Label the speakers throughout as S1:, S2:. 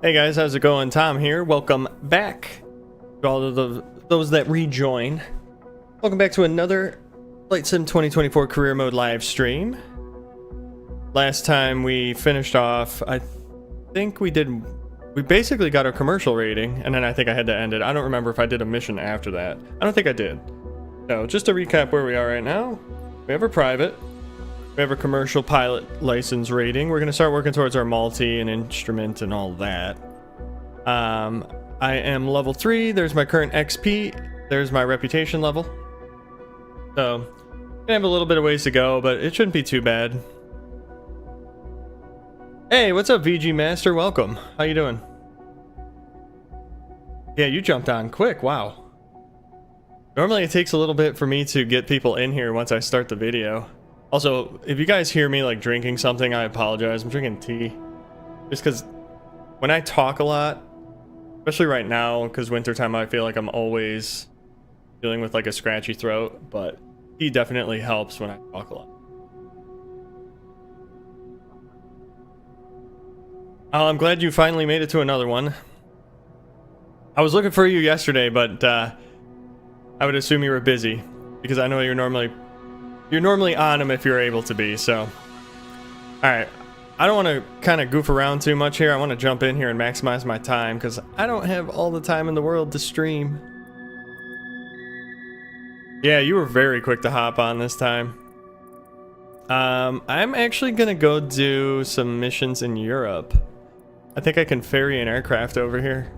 S1: Hey guys, how's it going? Tom here. Welcome back to all of those that rejoin. Welcome back to another Flight Sim 2024 career mode live stream. Last time we finished off, I think we basically got our commercial rating, and then I think I had to end it. I don't remember if I did a mission after that. I don't think I did. So just to recap where we are right now, we have a private. We have a commercial pilot license rating. We're going to start working towards our multi and instrument and all that. I am level 3. There's my current XP. There's my reputation level. So, going to have a little bit of ways to go, but it shouldn't be too bad. Hey, what's up, VG Master? Welcome. How you doing? Yeah, you jumped on quick. Wow. Normally it takes a little bit for me to get people in here once I start the video. Also, if you guys hear me like drinking something, I apologize. I'm drinking tea. Just because when I talk a lot, especially right now, because wintertime, I feel like I'm always dealing with like a scratchy throat, but tea definitely helps when I talk a lot. Oh, I'm glad you finally made it to another one. I was looking for you yesterday, but I would assume you were busy, because I know you're normally on them if you're able to be, so. Alright, I don't want to kind of goof around too much here. I want to jump in here and maximize my time, because I don't have all the time in the world to stream. Yeah, you were very quick to hop on this time. I'm actually going to go do some missions in Europe. I think I can ferry an aircraft over here.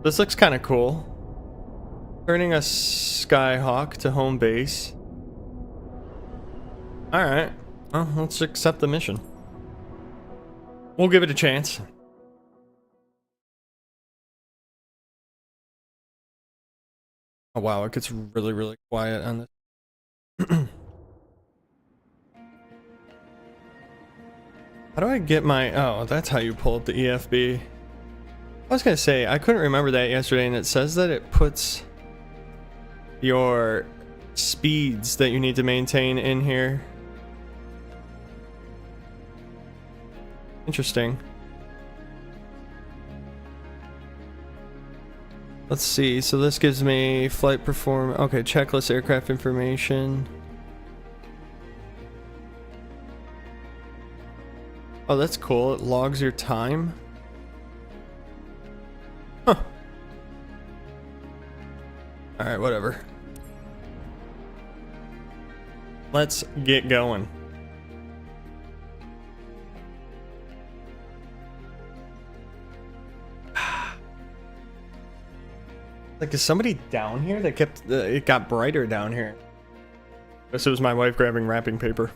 S1: This looks kind of cool. Turning a Skyhawk to home base. Alright, well, let's accept the mission. We'll give it a chance. Oh wow, it gets really, really quiet on this. How do I get my... Oh, that's how you pull up the EFB. I was gonna say, I couldn't remember that yesterday, and it says that it puts your speeds that you need to maintain in here. Interesting. Let's see, so this gives me flight perform. Okay, checklist aircraft information. Oh, that's cool. It logs your time. Huh. Alright, whatever. Let's get going. Like, is somebody down here? That kept it got brighter down here. This was my wife grabbing wrapping paper.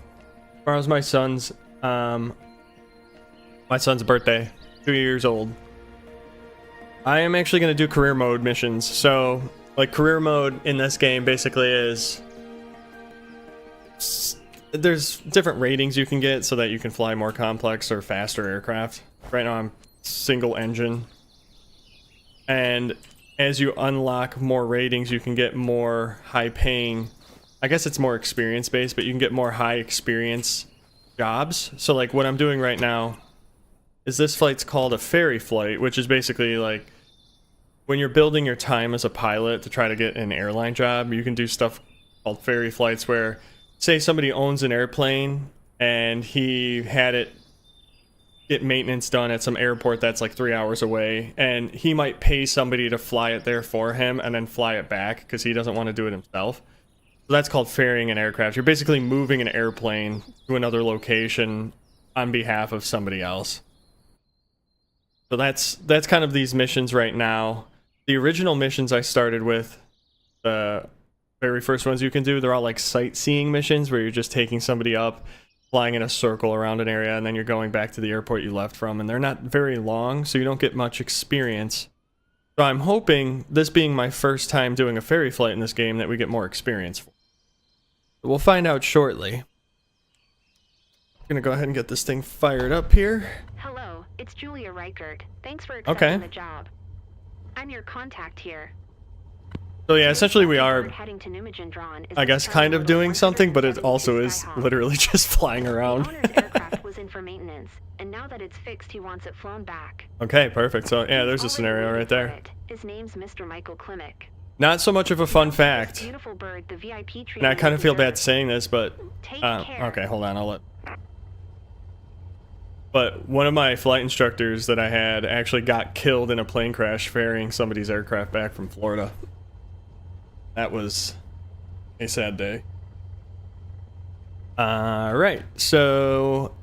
S1: Tomorrow's my son's birthday. 2 years old. I am actually going to do career mode missions. So, like, career mode in this game basically is there's different ratings you can get so that you can fly more complex or faster aircraft. Right now I'm single engine. And as you unlock more ratings, you can get more high-paying... I guess it's more experience-based, but you can get more high-experience jobs. So, like, what I'm doing right now is this flight's called a ferry flight, which is basically, like, when you're building your time as a pilot to try to get an airline job, you can do stuff called ferry flights where, say somebody owns an airplane, and he had it get maintenance done at some airport that's like 3 hours away, and he might pay somebody to fly it there for him and then fly it back because he doesn't want to do it himself. So that's called ferrying an aircraft. You're basically moving an airplane to another location on behalf of somebody else. So that's kind of these missions right now. The original missions I started with, the very first ones you can do, they're all like sightseeing missions where you're just taking somebody up, flying in a circle around an area, and then you're going back to the airport you left from, and they're not very long, so you don't get much experience. So I'm hoping, this being my first time doing a ferry flight in this game, that we get more experience for. We'll find out shortly. I'm gonna go ahead and get this thing fired up here.
S2: Hello, it's Julia Reichert. Thanks for accepting the job. I'm your contact here.
S1: So yeah, essentially we are, I guess, kind of doing something, but it also is literally just flying around.
S2: was in for maintenance, and now that it's fixed, he wants it flown back.
S1: Okay, perfect. So yeah, there's a scenario right there.
S2: His name's Mr. Michael Klimek.
S1: Not so much of a fun fact.
S2: Beautiful bird, the VIP
S1: And I kind of feel bad saying this, but okay, hold on, I'll let. But one of my flight instructors that I had actually got killed in a plane crash ferrying somebody's aircraft back from Florida. That was a sad day. Alright, so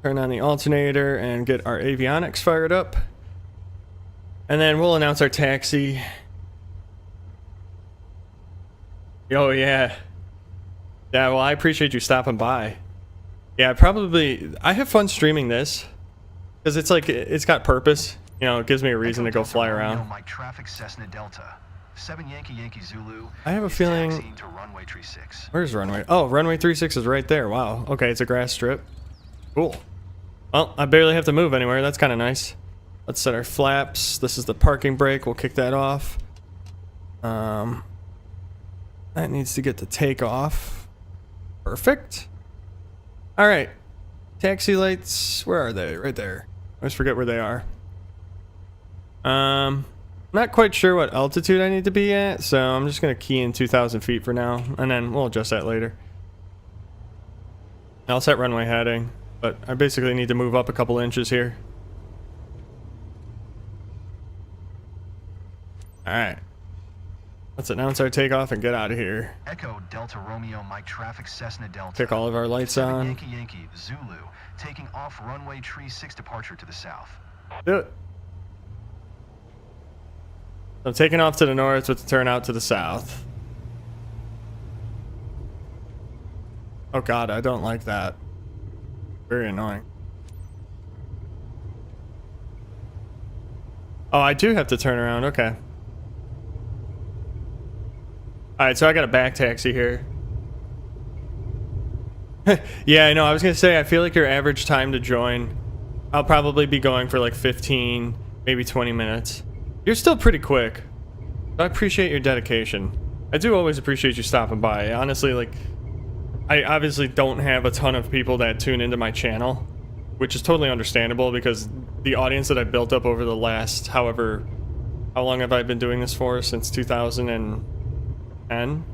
S1: turn on the alternator and get our avionics fired up. And then we'll announce our taxi. Oh yeah. Yeah, well I appreciate you stopping by. Yeah, I have fun streaming this. Because it's like, it's got purpose. You know, it gives me a reason to go fly around. I have a feeling... Where's runway? Oh, runway 36 is right there. Wow. Okay, it's a grass strip. Cool. Well, I barely have to move anywhere. That's kind of nice. Let's set our flaps. This is the parking brake. We'll kick that off. That needs to get to takeoff. Perfect. All right. Taxi lights. Where are they? Right there. I always forget where they are. Not quite sure what altitude I need to be at, so I'm just gonna key in 2,000 feet for now, and then we'll adjust that later. I'll set runway heading, but I basically need to move up a couple inches here. Alright. Let's announce our takeoff and get out of here.
S3: Echo Delta Romeo Mike traffic Cessna Delta.
S1: Pick all of our lights on.
S3: Yankee Yankee Zulu taking off runway 36 departure to the south.
S1: Do it. I'm taking off to the north with the turnout to the south. Oh god, I don't like that. Very annoying. Oh, I do have to turn around, okay. Alright, so I got a back taxi here. Yeah, I know, I was gonna say, I feel like your average time to join, I'll probably be going for like 15, maybe 20 minutes. You're still pretty quick. I appreciate your dedication. I do always appreciate you stopping by. Honestly, like, I obviously don't have a ton of people that tune into my channel, which is totally understandable because the audience that I built up over the last, how long have I been doing this for? Since 2010?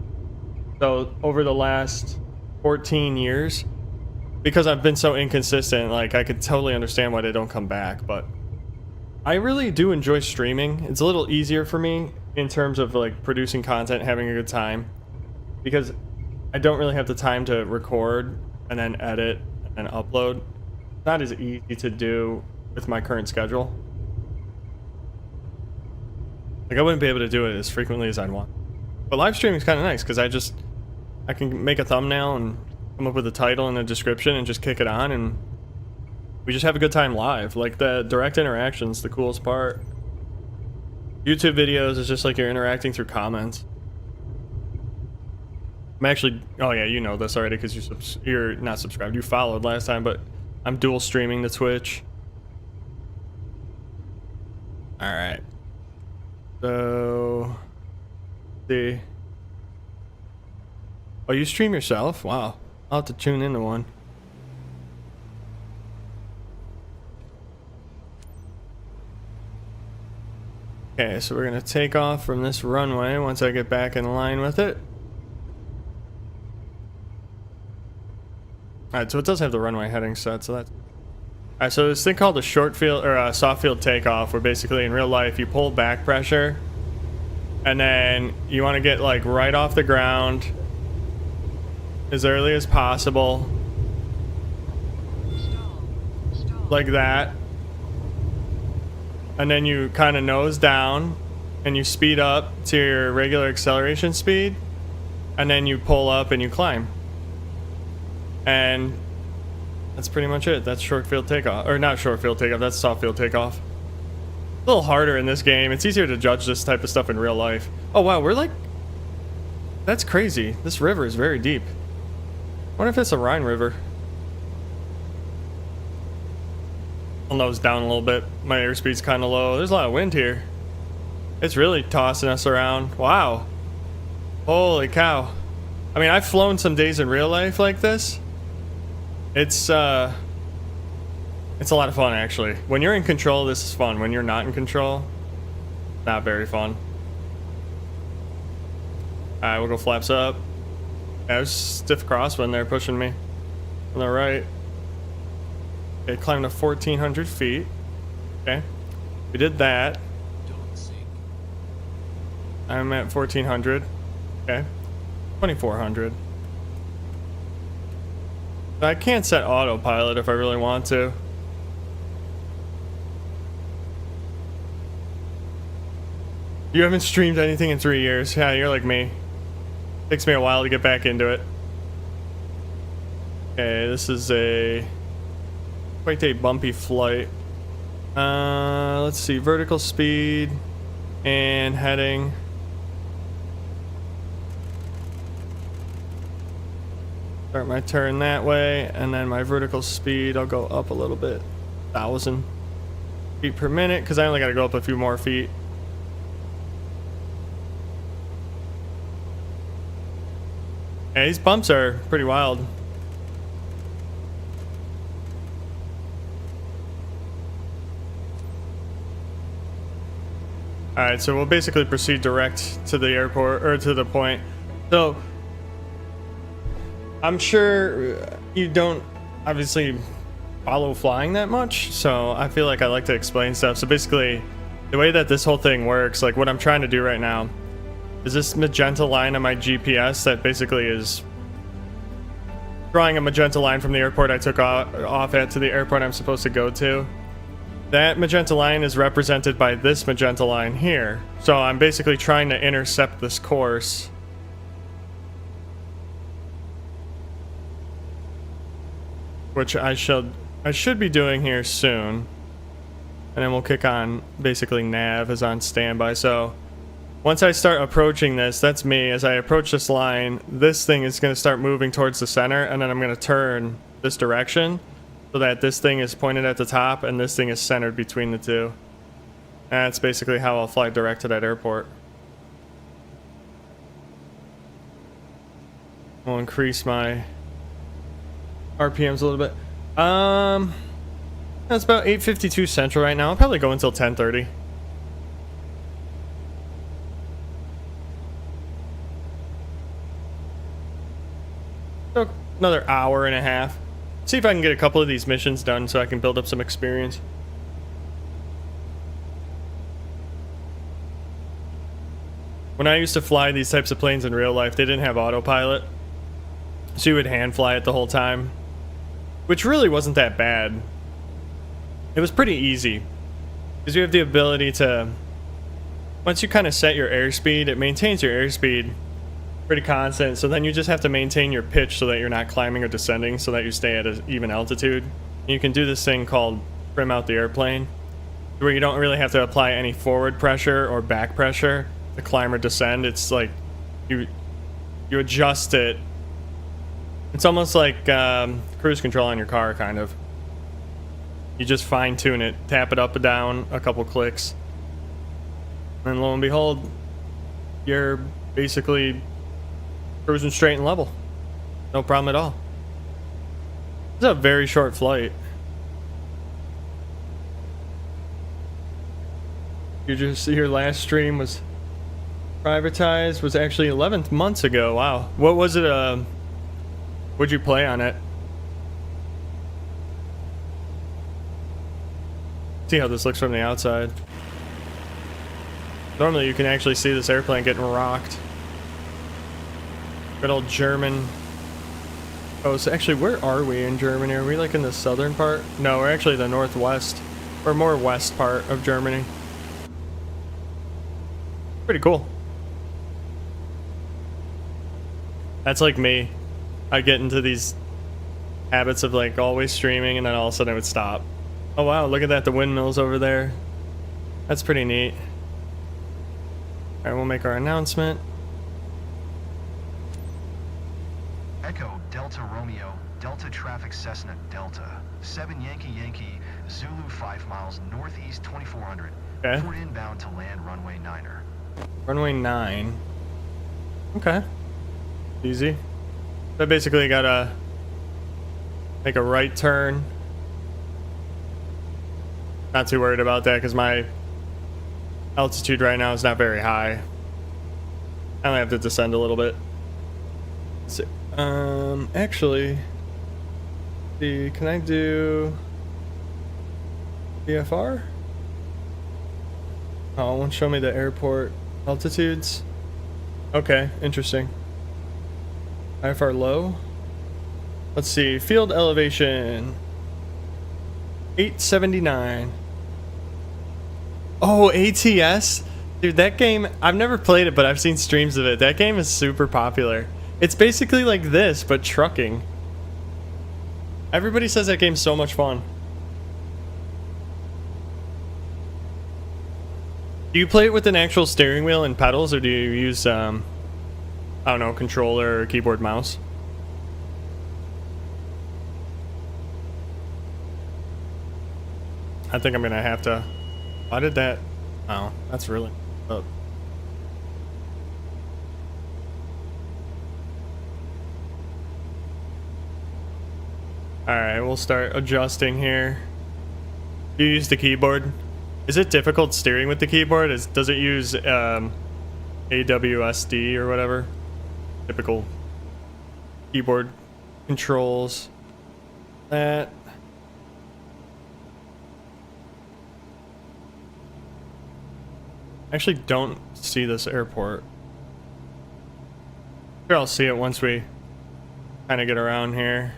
S1: So, over the last 14 years, because I've been so inconsistent, like, I could totally understand why they don't come back, but I really do enjoy streaming. It's a little easier for me in terms of like producing content, having a good time, because I don't really have the time to record and then edit and upload. It's not as easy to do with my current schedule. Like I wouldn't be able to do it as frequently as I'd want. But live streaming is kind of nice because I can make a thumbnail and come up with a title and a description and just kick it on and we just have a good time live. Like the direct interaction's the coolest part. YouTube videos is just like you're interacting through comments. I'm actually, oh yeah, you know this already because you're not subscribed. You followed last time, but I'm dual streaming to Twitch. All right. So, see. Oh, you stream yourself? Wow. I'll have to tune into one. Okay, so we're gonna take off from this runway once I get back in line with it. Alright, so it does have the runway heading set, so that's... Alright, so this thing called a short field, or a soft field takeoff, where basically in real life you pull back pressure, and then you want to get like right off the ground as early as possible. Like that. And then you kind of nose down and you speed up to your regular acceleration speed and then you pull up and you climb. And that's pretty much it. That's short field takeoff. Or not short field takeoff, that's soft field takeoff. A little harder in this game. It's easier to judge this type of stuff in real life. Oh wow, we're like... That's crazy. This river is very deep. I wonder if it's a Rhine River. I'll nose down a little bit. My airspeed's kind of low. There's a lot of wind here. It's really tossing us around. Wow. Holy cow. I mean, I've flown some days in real life like this. It's It's a lot of fun, actually. When you're in control, this is fun. When you're not in control, not very fun. Alright, we'll go flaps up. Yeah, there's stiff crosswind there pushing me. On the right. Okay, climbed to 1,400 feet. Okay. We did that. I'm at 1,400. Okay. 2,400. I can't set autopilot if I really want to. You haven't streamed anything in 3 years. Yeah, you're like me. Takes me a while to get back into it. Okay, this is quite a bumpy flight. Let's see, vertical speed and heading. Start my turn that way, and then my vertical speed, I'll go up a little bit. 1,000 feet per minute, because I only got to go up a few more feet. Yeah, these bumps are pretty wild. Alright, so we'll basically proceed direct to the airport, or to the point. So, I'm sure you don't obviously follow flying that much, so I feel like I like to explain stuff. So basically, the way that this whole thing works, like what I'm trying to do right now, is this magenta line on my GPS that basically is drawing a magenta line from the airport I took off at to the airport I'm supposed to go to. That magenta line is represented by this magenta line here. So I'm basically trying to intercept this course. Which I should be doing here soon. And then we'll kick on, basically nav is on standby. So once I start approaching this, that's me. As I approach this line, this thing is going to start moving towards the center, and then I'm going to turn this direction so that this thing is pointed at the top and this thing is centered between the two. And that's basically how I'll fly direct to that airport. We'll increase my RPMs a little bit. That's about 8:52 Central right now. I'll probably go until 10:30. So another hour and a half. See if I can get a couple of these missions done so I can build up some experience. When I used to fly these types of planes in real life, they didn't have autopilot. So you would hand fly it the whole time, which really wasn't that bad. It was pretty easy because you have the ability to, once you kind of set your airspeed, it maintains your airspeed pretty constant. So then you just have to maintain your pitch so that you're not climbing or descending, so that you stay at an even altitude. And you can do this thing called trim out the airplane, where you don't really have to apply any forward pressure or back pressure to climb or descend. It's like you adjust it. It's almost like cruise control on your car, kind of. You just fine tune it, tap it up and down a couple clicks, and lo and behold, you're basically cruising straight and level. No problem at all. It's a very short flight. You just see your last stream was privatized, was actually 11 months ago. Wow. What was it? What'd you play on it? See how this looks from the outside. Normally you can actually see this airplane getting rocked. Good old German. Oh, so actually, where are we in Germany? Are we like in the southern part? No, we're actually the northwest, or more west part of Germany. Pretty cool. That's like me. I get into these habits of like always streaming, and then all of a sudden it would stop. Oh wow, look at that, the windmills over there. That's pretty neat. Alright, we'll make our announcement.
S3: Echo Delta Romeo, Delta Traffic Cessna Delta, 7 Yankee Yankee, Zulu 5 miles northeast 2400.
S1: Okay.
S3: Fort inbound to land runway 9er.
S1: Runway 9. Okay. Easy. So basically gotta make a right turn. Not too worried about that because my altitude right now is not very high. I only have to descend a little bit. So, actually, can I do VFR? Oh, it won't show me the airport altitudes. Okay, interesting. IFR low. Let's see, field elevation 879. Oh, ATS? Dude, that game, I've never played it, but I've seen streams of it. That game is super popular. It's basically like this, but trucking. Everybody says that game's so much fun. Do you play it with an actual steering wheel and pedals, or do you use, I don't know, controller or keyboard mouse? I think I'm gonna have to. Why did that? Oh, that's really up. Alright, we'll start adjusting here. You use the keyboard. Is it difficult steering with the keyboard? Does it use AWSD or whatever? Typical keyboard controls. That. I actually don't see this airport. Sure, I'll see it once we kind of get around here.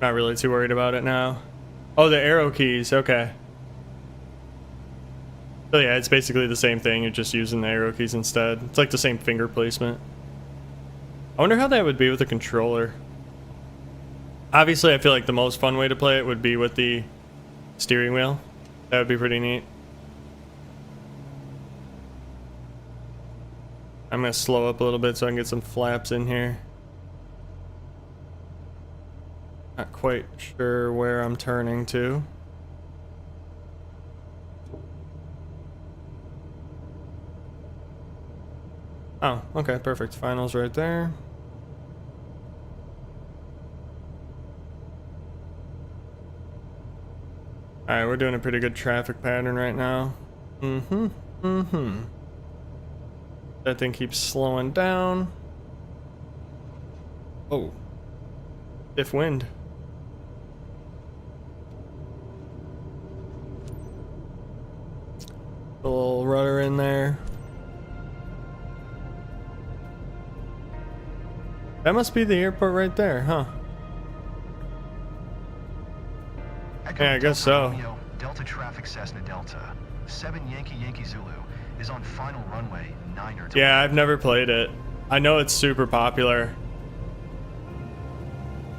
S1: Not really too worried about it now. Oh, the arrow keys, okay. So yeah, it's basically the same thing, you're just using the arrow keys instead. It's like the same finger placement. I wonder how that would be with a controller. Obviously, I feel like the most fun way to play it would be with the steering wheel. That would be pretty neat. I'm gonna slow up a little bit so I can get some flaps in here. Not quite sure where I'm turning to. Oh, okay, perfect. Finals right there. Alright, we're doing a pretty good traffic pattern right now. That thing keeps slowing down. Oh. Stiff wind. A little rudder in there. That must be the airport right there, huh?
S3: Echo
S1: Yeah, I guess
S3: Delta
S1: so.
S3: Romeo, Delta traffic Cessna Delta. 7 Yankee Zulu is on final runway 9 or
S1: Yeah, I've never played it. I know it's super popular.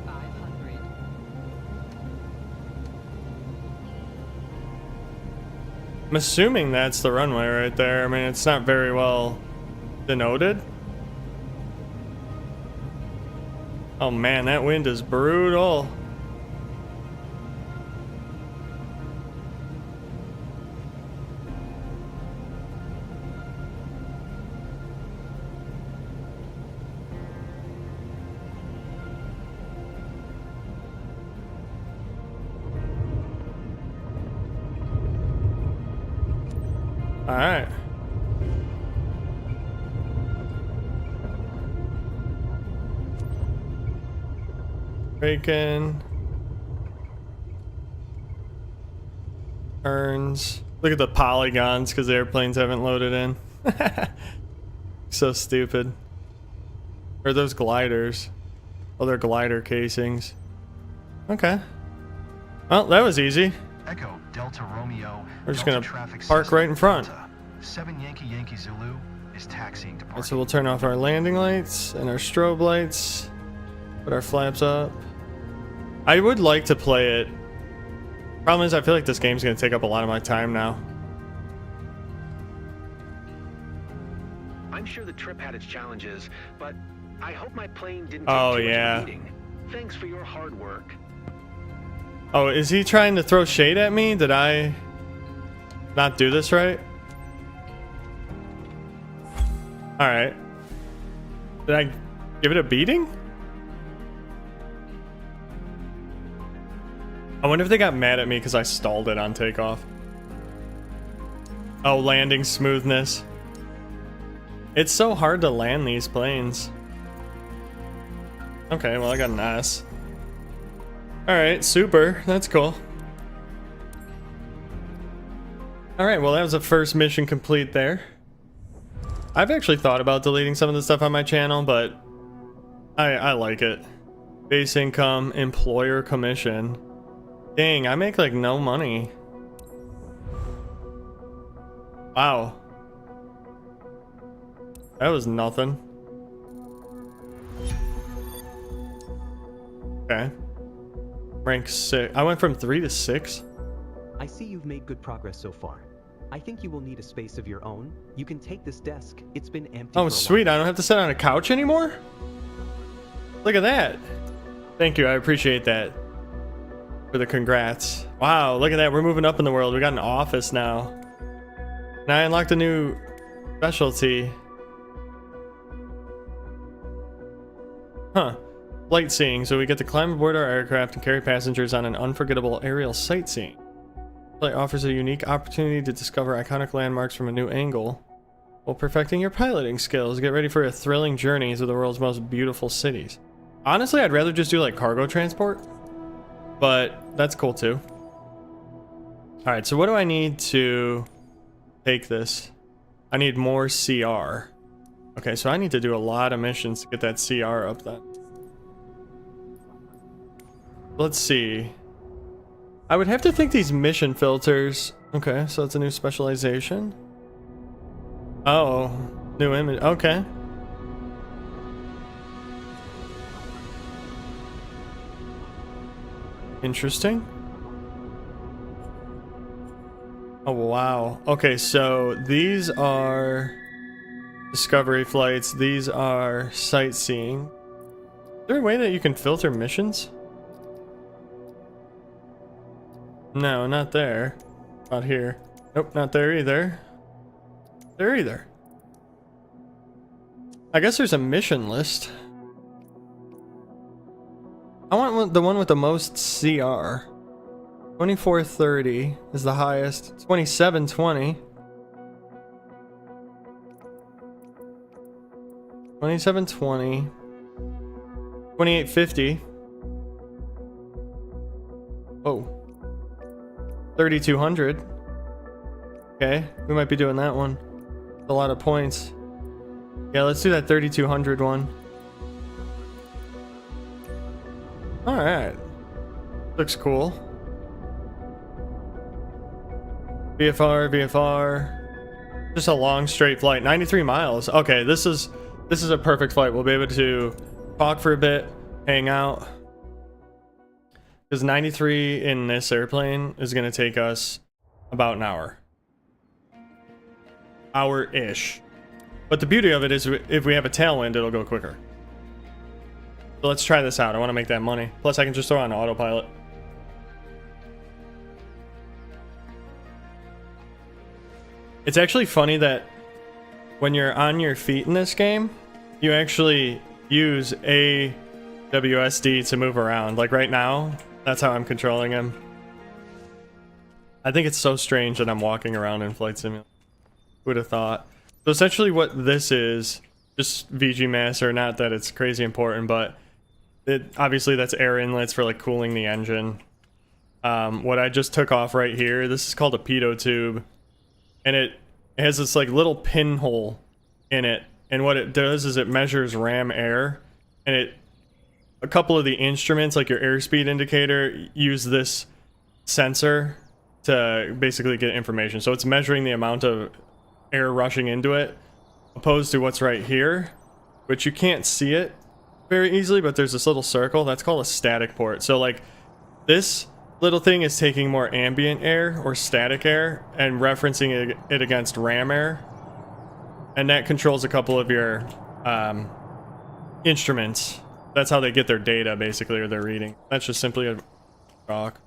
S4: 500.
S1: I'm assuming that's the runway right there. I mean, it's not very well denoted. Oh man, that wind is brutal. All right. Bacon. Turns. Look at the polygons because the airplanes haven't loaded in. So stupid. Or those gliders. Oh, they're glider casings. Okay. Well, that was easy.
S3: Echo Delta Romeo.
S1: We're just
S3: Delta
S1: gonna
S3: traffic
S1: park
S3: Cessna
S1: right in front.
S3: Delta. 7 Yankee Zulu is taxiing to
S1: Alright,
S3: parking.
S1: so we'll turn off our landing lights and our strobe lights. Put our flaps up. I would like to play it. Problem is, I feel like this game's gonna take up a lot of my time now.
S5: I'm sure the trip had its challenges, but I hope my plane didn't take
S1: Oh,
S5: too
S1: yeah.
S5: much of a beating. Thanks for your hard work.
S1: Oh, is he trying to throw shade at me? Did I not do this right? Alright. Did I give it a beating? I wonder if they got mad at me because I stalled it on takeoff. Oh, landing smoothness. It's so hard to land these planes. Okay, well I got an S. Alright, super. That's cool. Alright, well that was the first mission complete there. I've actually thought about deleting some of the stuff on my channel, but I like it. Base income, employer commission. Dang, I make like no money. Wow. That was nothing. Okay. Rank 6. I went from 3 to 6.
S4: I see you've made good progress so far. I think you will need a space of your own. You can take this desk. It's been empty.
S1: Oh, sweet. I don't have to sit on a couch anymore? Look at that. Thank you. I appreciate that. For the congrats. Wow, look at that. We're moving up in the world. We got an office now. And I unlocked a new specialty. Huh. Flight seeing. So we get to climb aboard our aircraft and carry passengers on an unforgettable aerial sightseeing. Flight offers a unique opportunity to discover iconic landmarks from a new angle. While perfecting your piloting skills, get ready for a thrilling journey to the world's most beautiful cities. Honestly, I'd rather just do like cargo transport, but that's cool too. Alright, so what do I need to take this? I need more CR. Okay, so I need to do a lot of missions to get that CR up then. Let's see. I would have to think these mission filters. Okay, so it's a new specialization. Oh, new image. Okay. Interesting. Oh, wow. Okay, so these are discovery flights. These are sightseeing. Is there a way that you can filter missions? No, not there. Not here. Nope, not there either. There either. I guess there's a mission list. I want the one with the most CR. 2430 is the highest. 2720. 2720. 2850. Whoa. 3200. Okay, we might be doing that one. A lot of points. Yeah, let's do that 3200 one. Alright. Looks cool. VFR. Just a long straight flight. 93 miles. Okay, this is a perfect flight. We'll be able to talk for a bit, hang out. Because 93 in this airplane is going to take us about an hour. Hour-ish. But the beauty of it is if we have a tailwind, it'll go quicker. So let's try this out. I want to make that money. Plus, I can just throw on autopilot. It's actually funny that when you're on your feet in this game, you actually use AWSD to move around. Like right now, that's how I'm controlling him. I think it's so strange that I'm walking around in Flight Simulator. Who would have thought? So essentially what this is, just VG Master, not that it's crazy important, but obviously that's air inlets for like cooling the engine. What I just took off right here, this is called a pitot tube. And it has this like little pinhole in it. And what it does is it measures ram air. And a couple of the instruments, like your airspeed indicator, use this sensor to basically get information. So it's measuring the amount of air rushing into it, opposed to what's right here, which you can't see it very easily, but there's this little circle. That's called a static port. So like this little thing is taking more ambient air or static air and referencing it against ram air. And that controls a couple of your instruments. That's how they get their data, basically, or their reading. That's just simply a rock.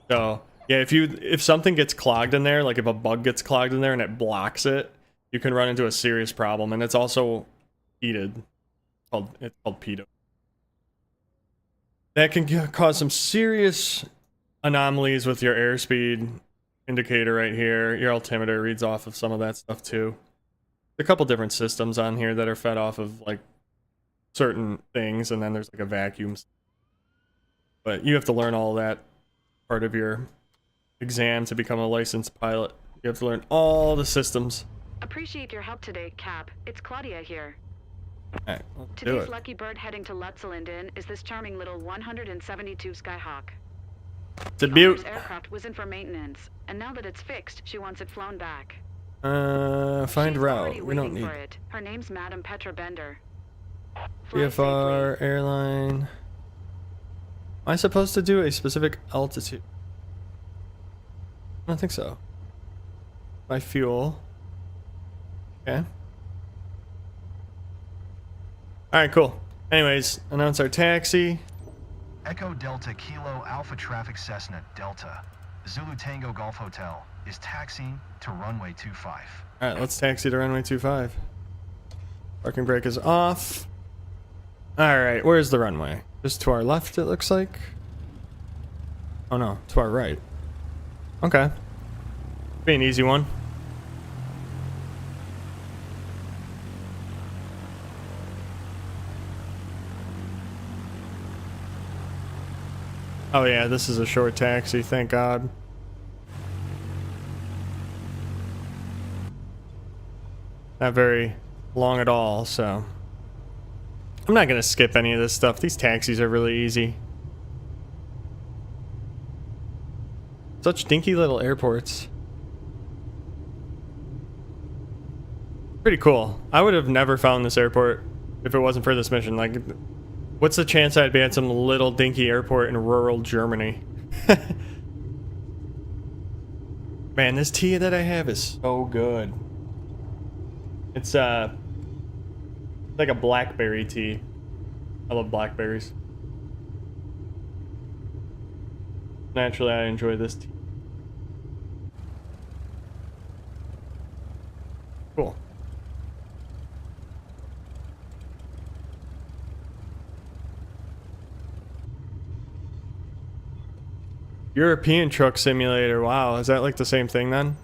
S1: So yeah, if something gets clogged in there, like if a bug gets clogged in there and it blocks it, you can run into a serious problem. And it's also heated. It's called pitot. That can cause some serious anomalies with your airspeed indicator right here. Your altimeter reads off of some of that stuff too. A couple different systems on here that are fed off of like certain things, and then there's like a vacuum. But you have to learn all that part of your exam to become a licensed pilot. You have to learn all the systems.
S2: Appreciate your help today, Cap. It's Claudia here.
S1: Alright, let's do
S2: Today's
S1: it.
S2: lucky bird heading to Lutzelinden is this charming little 172 Skyhawk.
S1: It's a
S2: The
S1: beaut.
S2: owner's aircraft was in for maintenance, and now that it's fixed, she wants it flown back.
S1: Find
S2: She's already
S1: route. We don't
S2: waiting
S1: need
S2: for it. Her name's Madam Petra Bender. Fly
S1: VFR,
S2: safely.
S1: airline. Am I supposed to do a specific altitude? I don't think so. My fuel. Okay. Alright, cool. Anyways, announce our taxi.
S3: Echo Delta Kilo Alpha Traffic Cessna Delta. Zulu Tango Golf Hotel is taxiing to runway 25.
S1: Alright, let's taxi to runway 25. Parking brake is off. Alright, where's the runway? Just to our left, it looks like. Oh no, to our right. Okay. Be an easy one. Oh yeah, this is a short taxi, thank God. Not very long at all, so I'm not gonna skip any of this stuff. These taxis are really easy. Such dinky little airports. Pretty cool. I would have never found this airport if it wasn't for this mission. Like, what's the chance I'd be at some little dinky airport in rural Germany? Man, this tea that I have is so good. It's like a blackberry tea. I love blackberries. Naturally, I enjoy this tea. Cool. European truck simulator. Wow, is that like the same thing then?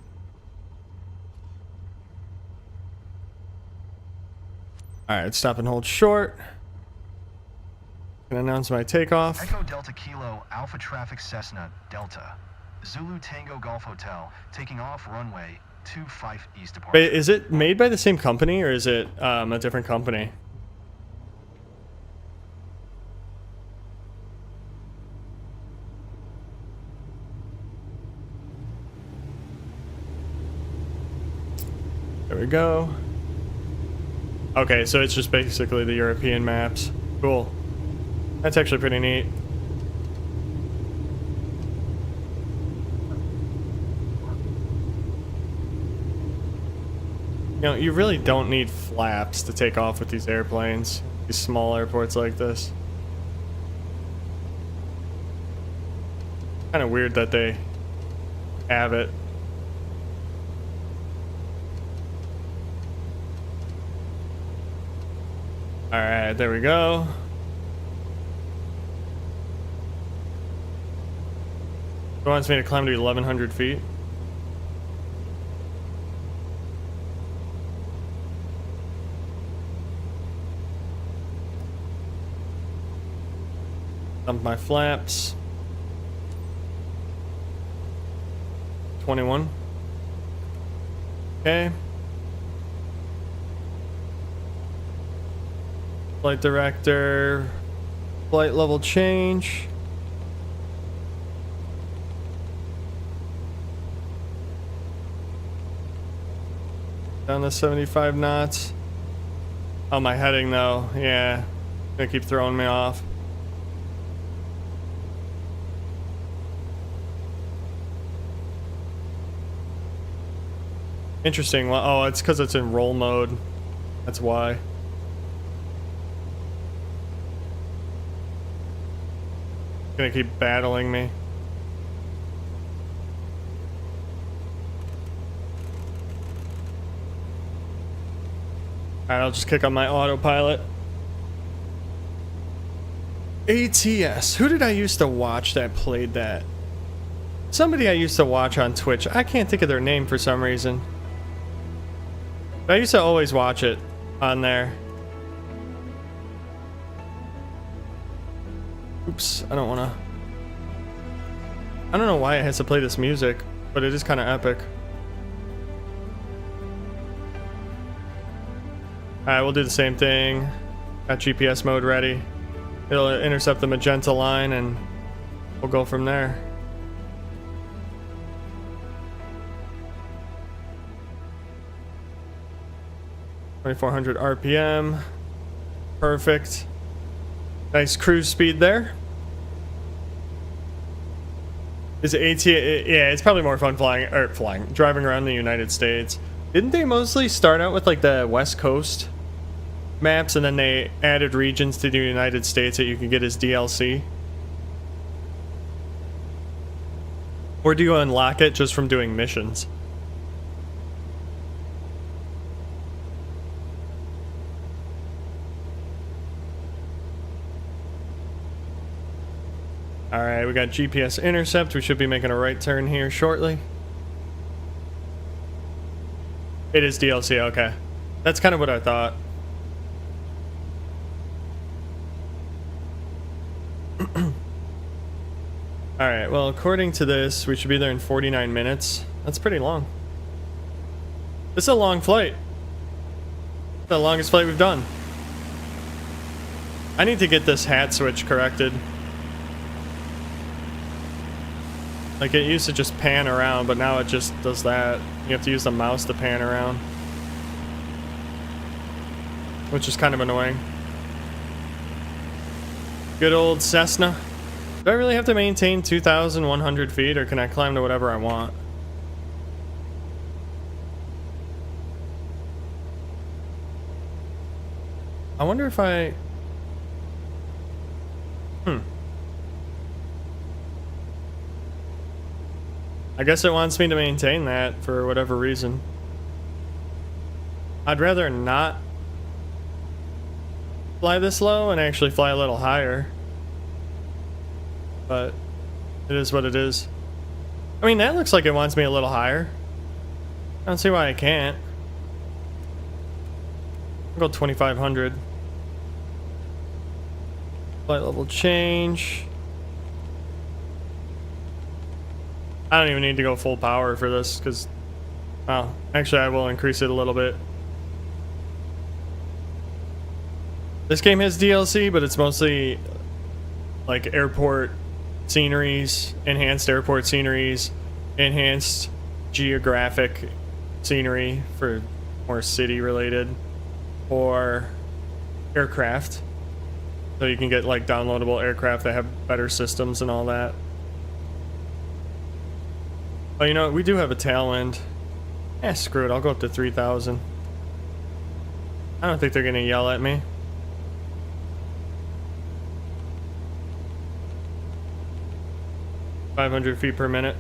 S1: Alright, stop and hold short. Can announce my takeoff.
S3: Echo Delta Kilo Alpha Traffic Cessna Delta. Zulu Tango Golf Hotel taking off runway 25 East departure.
S1: Wait, is it made by the same company or is it a different company? There we go. Okay, so it's just basically the European maps. Cool. That's actually pretty neat. You know, you really don't need flaps to take off with these airplanes. These small airports like this. Kind of weird that they have it. Alright, there we go. It wants me to climb to 1,100 feet. Dump my flaps. 21. Okay. Flight director. Flight level change. Down to 75 knots. Oh, my heading though. Yeah. Gonna keep throwing me off. Interesting. Well, oh, it's because it's in roll mode. That's why. Gonna keep battling me. Alright, I'll just kick on my autopilot. ATS. Who did I used to watch that played that? somebody I used to watch on Twitch. I can't think of their name for some reason. But I used to always watch it on there. Oops, I don't want to. I don't know why it has to play this music, but it is kind of epic. Alright, we'll do the same thing. Got GPS mode ready. It'll intercept the magenta line and we'll go from there. (2400 RPM). Perfect. Nice cruise speed there. Is it yeah, it's probably more fun driving around the United States. Didn't they mostly start out with like the West Coast maps and then they added regions to the United States that you can get as DLC? Or do you unlock it just from doing missions? Alright, we got GPS intercept. We should be making a right turn here shortly. It is DLC, okay. That's kind of what I thought. Alright, well, according to this, we should be there in 49 minutes. That's pretty long. This is a long flight. It's the longest flight we've done. I need to get this hat switch corrected. Like, it used to just pan around, but now it just does that. You have to use the mouse to pan around. Which is kind of annoying. Good old Cessna. Do I really have to maintain 2,100 feet, or can I climb to whatever I want? I wonder if I... I guess it wants me to maintain that for whatever reason. I'd rather not fly this low and actually fly a little higher. But it is what it is. I mean, that looks like it wants me a little higher. I don't see why I can't. I'll go 2,500. Flight level change. I don't even need to go full power for this because, well, actually I will increase it a little bit. This game has DLC, but it's mostly like airport sceneries, enhanced airport sceneries, enhanced geographic scenery for more city related, or aircraft. So you can get like downloadable aircraft that have better systems and all that. But you know what? We do have a tailwind. Eh, screw it. I'll go up to 3,000. I don't think they're going to yell at me. (500 feet per minute).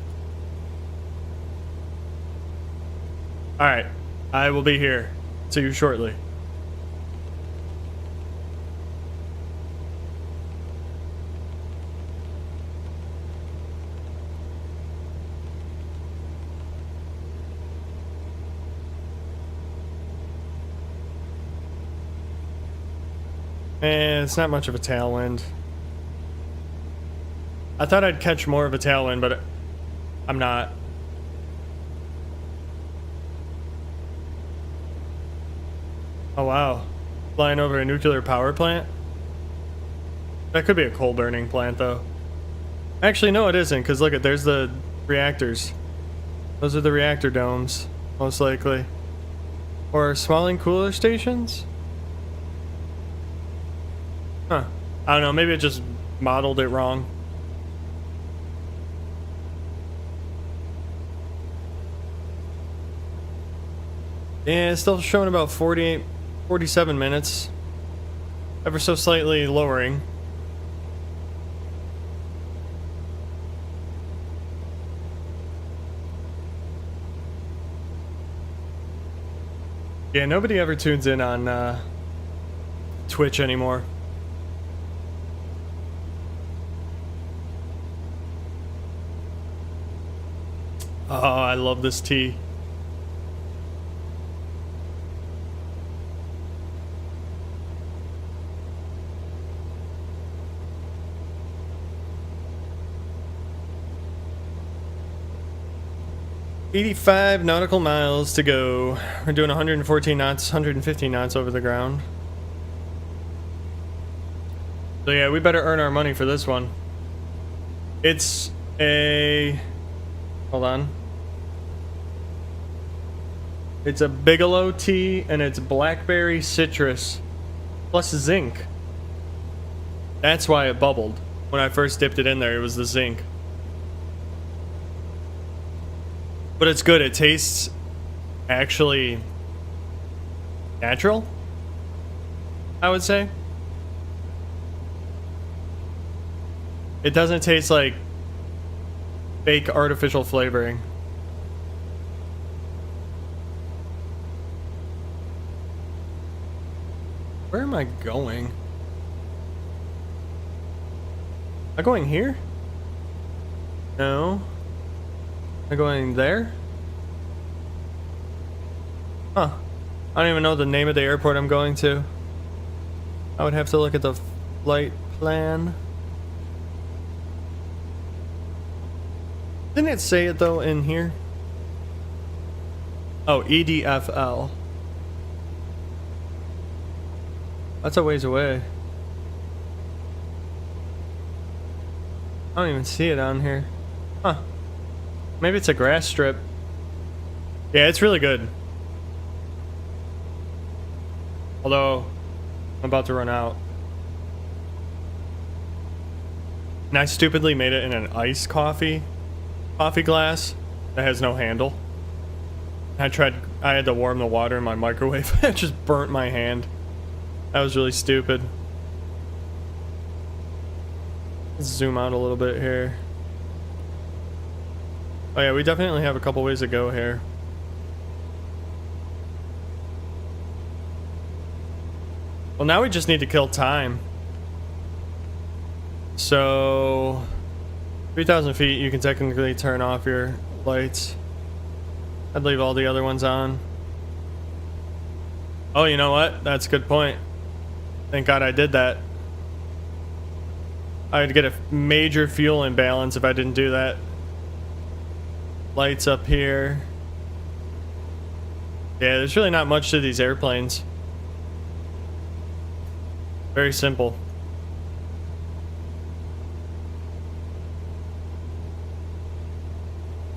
S1: Alright. I will be here. See you shortly. It's not much of a tailwind. I thought I'd catch more of a tailwind, but I'm not. Oh wow. Flying over a nuclear power plant? That could be a coal burning plant though. Actually no, it isn't, because look, there's the reactors. Those are the reactor domes, most likely. Or smalling cooler stations? Huh. I don't know, maybe it just modeled it wrong. Yeah, it's still showing about 47 minutes. Ever so slightly lowering. Yeah, nobody ever tunes in on Twitch anymore. Oh, I love this tea. $85 nautical miles to go. We're doing 114 knots, 115 knots over the ground. So yeah, we better earn our money for this one. It's a... Hold on. It's a Bigelow tea, and it's blackberry citrus plus zinc. That's why it bubbled. When I first dipped it in there, it was the zinc. But it's good. It tastes actually natural, I would say. It doesn't taste like fake artificial flavoring. Where am I going? Am I going here? No. Am I going there? Huh. I don't even know the name of the airport I'm going to. I would have to look at the flight plan. Didn't it say it though in here? Oh, EDFL. That's a ways away. I don't even see it on here. Huh. Maybe it's a grass strip. Yeah, it's really good. Although, I'm about to run out. And I stupidly made it in an iced coffee glass that has no handle. I had to warm the water in my microwave. It just burnt my hand. That was really stupid. Let's zoom out a little bit here. Oh yeah, we definitely have a couple ways to go here. Well, now we just need to kill time. So 3,000 feet, you can technically turn off your lights. I'd leave all the other ones on. Oh, you know what? That's a good point. Thank God I did that. I'd get a major fuel imbalance if I didn't do that. Lights up here. Yeah, there's really not much to these airplanes. Very simple.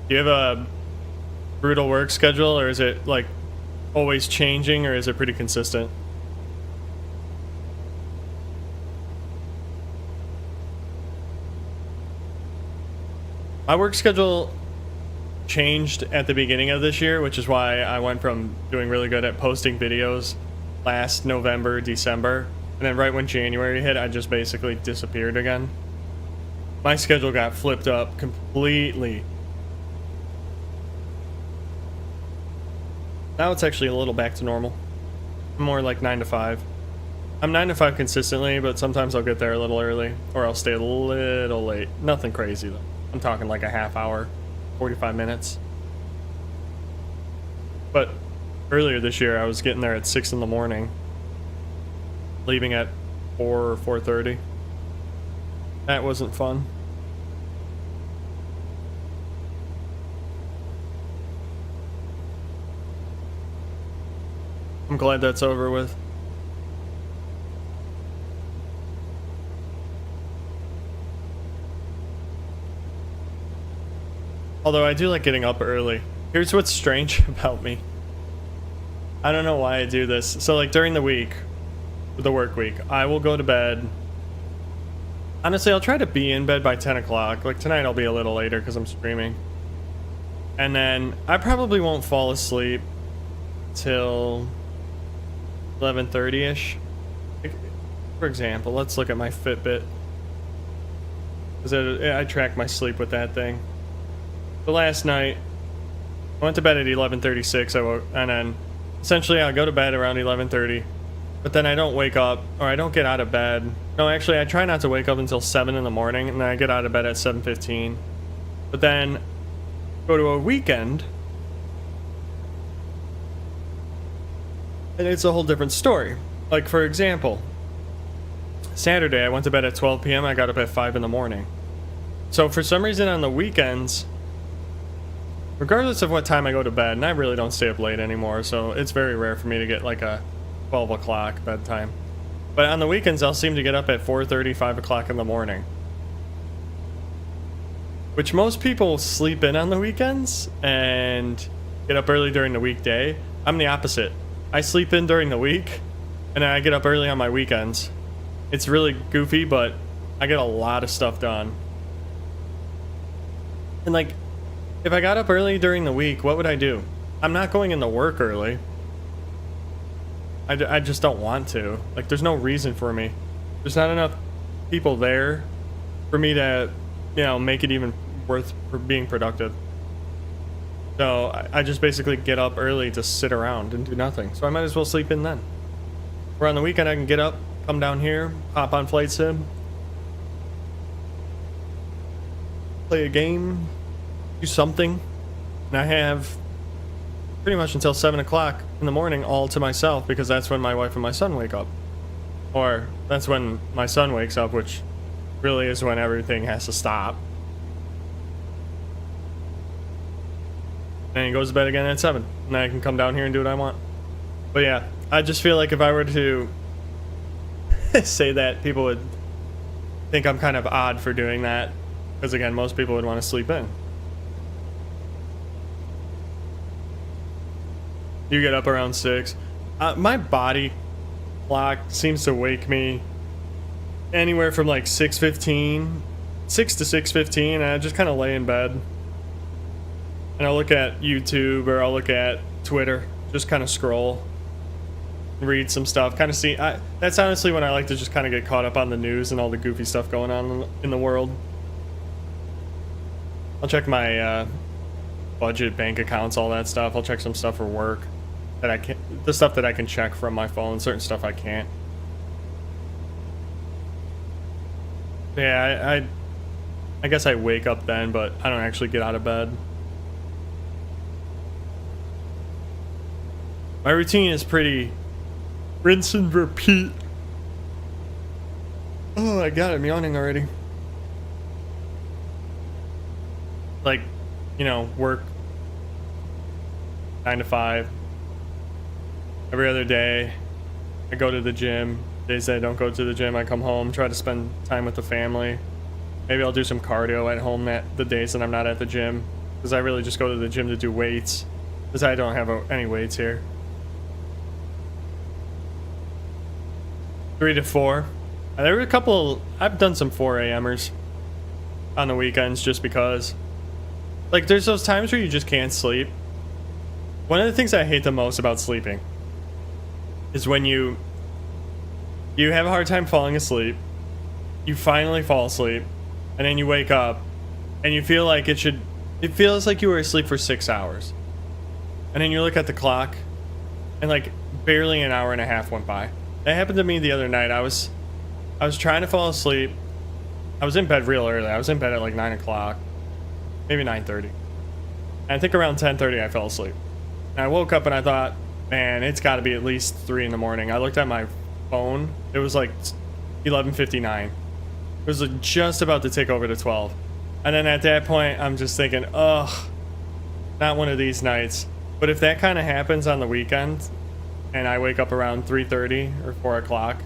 S1: Do you have a brutal work schedule, or is it like always changing, or is it pretty consistent? My work schedule changed at the beginning of this year, which is why I went from doing really good at posting videos last November, December, and then right when January hit, I just basically disappeared again. My schedule got flipped up completely. Now it's actually a little back to normal. More like 9 to 5. I'm 9 to 5 consistently, but sometimes I'll get there a little early, or I'll stay a little late. Nothing crazy though. I'm talking like a half hour, 45 minutes. But earlier this year, I was getting there at 6 in the morning, leaving at 4 or 4:30. That wasn't fun. I'm glad that's over with. Although I do like getting up early. Here's what's strange about me. I don't know why I do this. So like during the week, the work week, I will go to bed. Honestly, I'll try to be in bed by 10 o'clock. Like tonight I'll be a little later because I'm streaming. And then I probably won't fall asleep till 11:30ish. For example, let's look at my Fitbit. Because I track my sleep with that thing. So last night, I went to bed at 11:36. I woke, and then essentially I go to bed around 11:30, but then I don't wake up, or I don't get out of bed. No, actually, I try not to wake up until 7 in the morning, and then I get out of bed at 7:15. But then go to a weekend, and it's a whole different story. Like, for example, Saturday I went to bed at 12 p.m. I got up at 5 in the morning. So for some reason on the weekends, regardless of what time I go to bed, and I really don't stay up late anymore, so it's very rare for me to get like a 12 o'clock bedtime. But on the weekends, I'll seem to get up at 4:30, 5 o'clock in the morning. Which most people sleep in on the weekends and get up early during the weekday. I'm the opposite. I sleep in during the week, and then I get up early on my weekends. It's really goofy, but I get a lot of stuff done. And like, if I got up early during the week, what would I do? I'm not going into work early. I just don't want to. Like, there's no reason for me. There's not enough people there for me to, you know, make it even worth being productive. So I just basically get up early to sit around and do nothing. So I might as well sleep in then. Or on the weekend, I can get up, come down here, hop on Flight Sim, play a game, do something, and I have pretty much until 7 o'clock in the morning all to myself, because that's when my wife and my son wake up. Or that's when my son wakes up, which really is when everything has to stop. And he goes to bed again at 7, and I can come down here and do what I want. But yeah, I just feel like if I were to say that, people would think I'm kind of odd for doing that, because again, most people would want to sleep in. You get up around 6. My body clock seems to wake me anywhere from like 6:15, 6 to 6:15, and I just kind of lay in bed. And I'll look at YouTube, or I'll look at Twitter, just kind of scroll, read some stuff, kind of see. That's honestly when I like to just kind of get caught up on the news and all the goofy stuff going on in the world. I'll check my budget, bank accounts, all that stuff. I'll check some stuff for work that I can, the stuff that I can check from my phone. Certain stuff I can't. Yeah, I guess I wake up then, but I don't actually get out of bed. My routine is pretty rinse and repeat. Oh my god, I'm yawning already. Like, you know, work 9 to 5. Every other day, I go to the gym. Days that I don't go to the gym, I come home, try to spend time with the family. Maybe I'll do some cardio at home the days that I'm not at the gym, because I really just go to the gym to do weights, because I don't have any weights here. 3 to 4. There were a couple. I've done some 4 a.m.ers on the weekends just because. Like, there's those times where you just can't sleep. One of the things I hate the most about sleeping is when you have a hard time falling asleep, you finally fall asleep, and then you wake up, and you feel like it feels like you were asleep for 6 hours. And then you look at the clock, and like barely an hour and a half went by. That happened to me the other night. I was trying to fall asleep. I was in bed real early. I was in bed at like 9 o'clock, maybe 9:30. And I think around 10:30 I fell asleep. And I woke up and I thought, man, it's got to be at least 3 in the morning. I looked at my phone. It was like 11:59. It was like just about to tick over to 12. And then at that point, I'm just thinking, ugh, not one of these nights. But if that kind of happens on the weekend, and I wake up around 3:30 or 4 o'clock,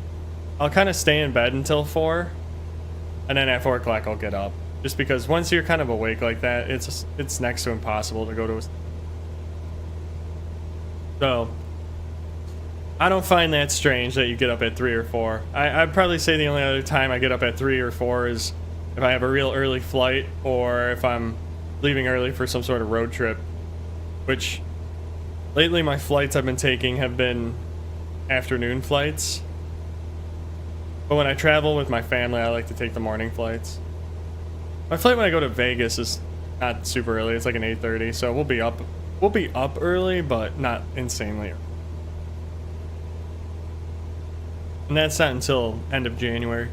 S1: I'll kind of stay in bed until 4, and then at 4 o'clock I'll get up. Just because once you're kind of awake like that, it's next to impossible to go to. So I don't find that strange that you get up at 3 or 4. I'd probably say the only other time I get up at 3 or 4 is if I have a real early flight, or if I'm leaving early for some sort of road trip, which lately my flights I've been taking have been afternoon flights. But when I travel with my family, I like to take the morning flights. My flight when I go to Vegas is not super early. It's like an 8:30, so we'll be up early, but not insanely early. And that's not until end of January.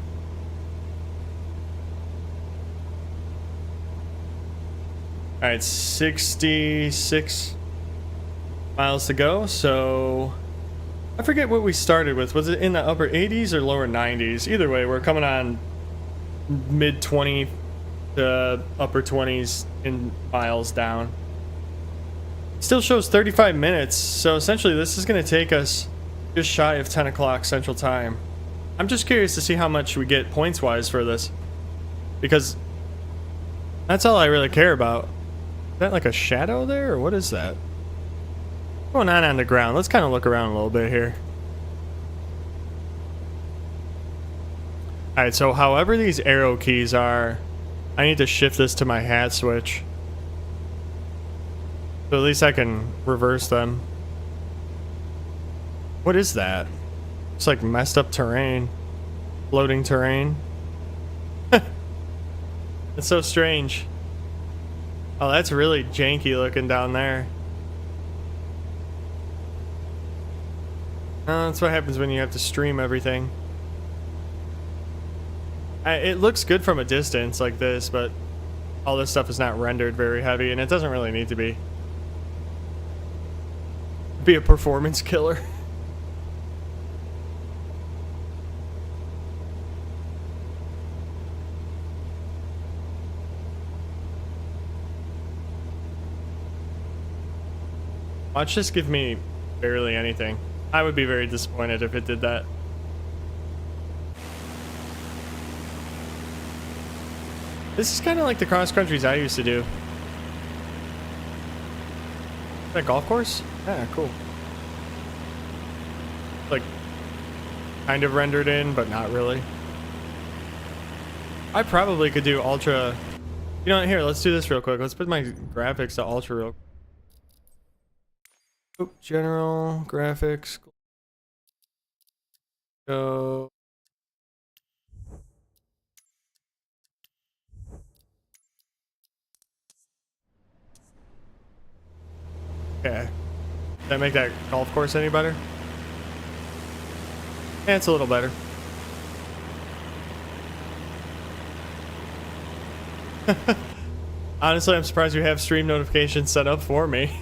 S1: All right, 66 miles to go. So I forget what we started with. Was it in the upper 80s or lower 90s? Either way, we're coming on mid 20 to upper 20s in miles down. Still shows 35 minutes, so essentially this is going to take us just shy of 10 o'clock Central Time. I'm just curious to see how much we get points-wise for this, because that's all I really care about. Is that like a shadow there, or what is that? What's going on the ground? Let's kind of look around a little bit here. Alright, so however these arrow keys are, I need to shift this to my hat switch. So at least I can reverse them. What is that? It's like messed up terrain. Floating terrain. It's so strange. Oh, that's really janky looking down there. That's what happens when you have to stream everything. It looks good from a distance like this, but all this stuff is not rendered very heavy, and it doesn't really need to be. Be a performance killer. Watch this give me barely anything. I would be very disappointed if it did that. This is kind of like the cross countries I used to do. Is that a golf course? Yeah, cool. Like, kind of rendered in, but not really. I probably could do ultra. You know what, here, let's do this real quick. Let's put my graphics to ultra real quick. Oh, general graphics. Go. Okay. Did that make that golf course any better? Yeah, it's a little better. Honestly, I'm surprised you have stream notifications set up for me.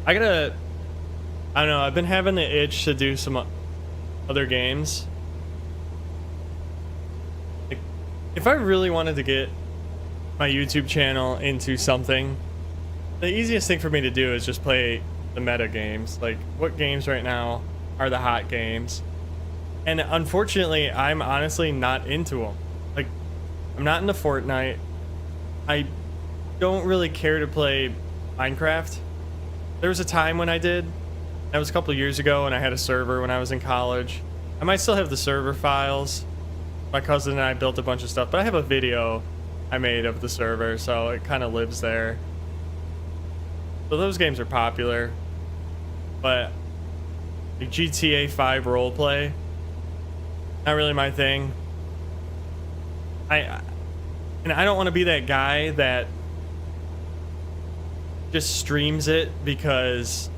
S1: I don't know, I've been having the itch to do some other games. Like, if I really wanted to get my YouTube channel into something, the easiest thing for me to do is just play the meta games. Like, what games right now are the hot games? And unfortunately, I'm honestly not into them. Like, I'm not into Fortnite. I don't really care to play Minecraft. There was a time when I did. That was a couple years ago, and I had a server when I was in college. I might still have the server files. My cousin and I built a bunch of stuff, but I have a video I made of the server, so it kind of lives there. So those games are popular, but the GTA 5 roleplay, not really my thing. And I don't want to be that guy that just streams it because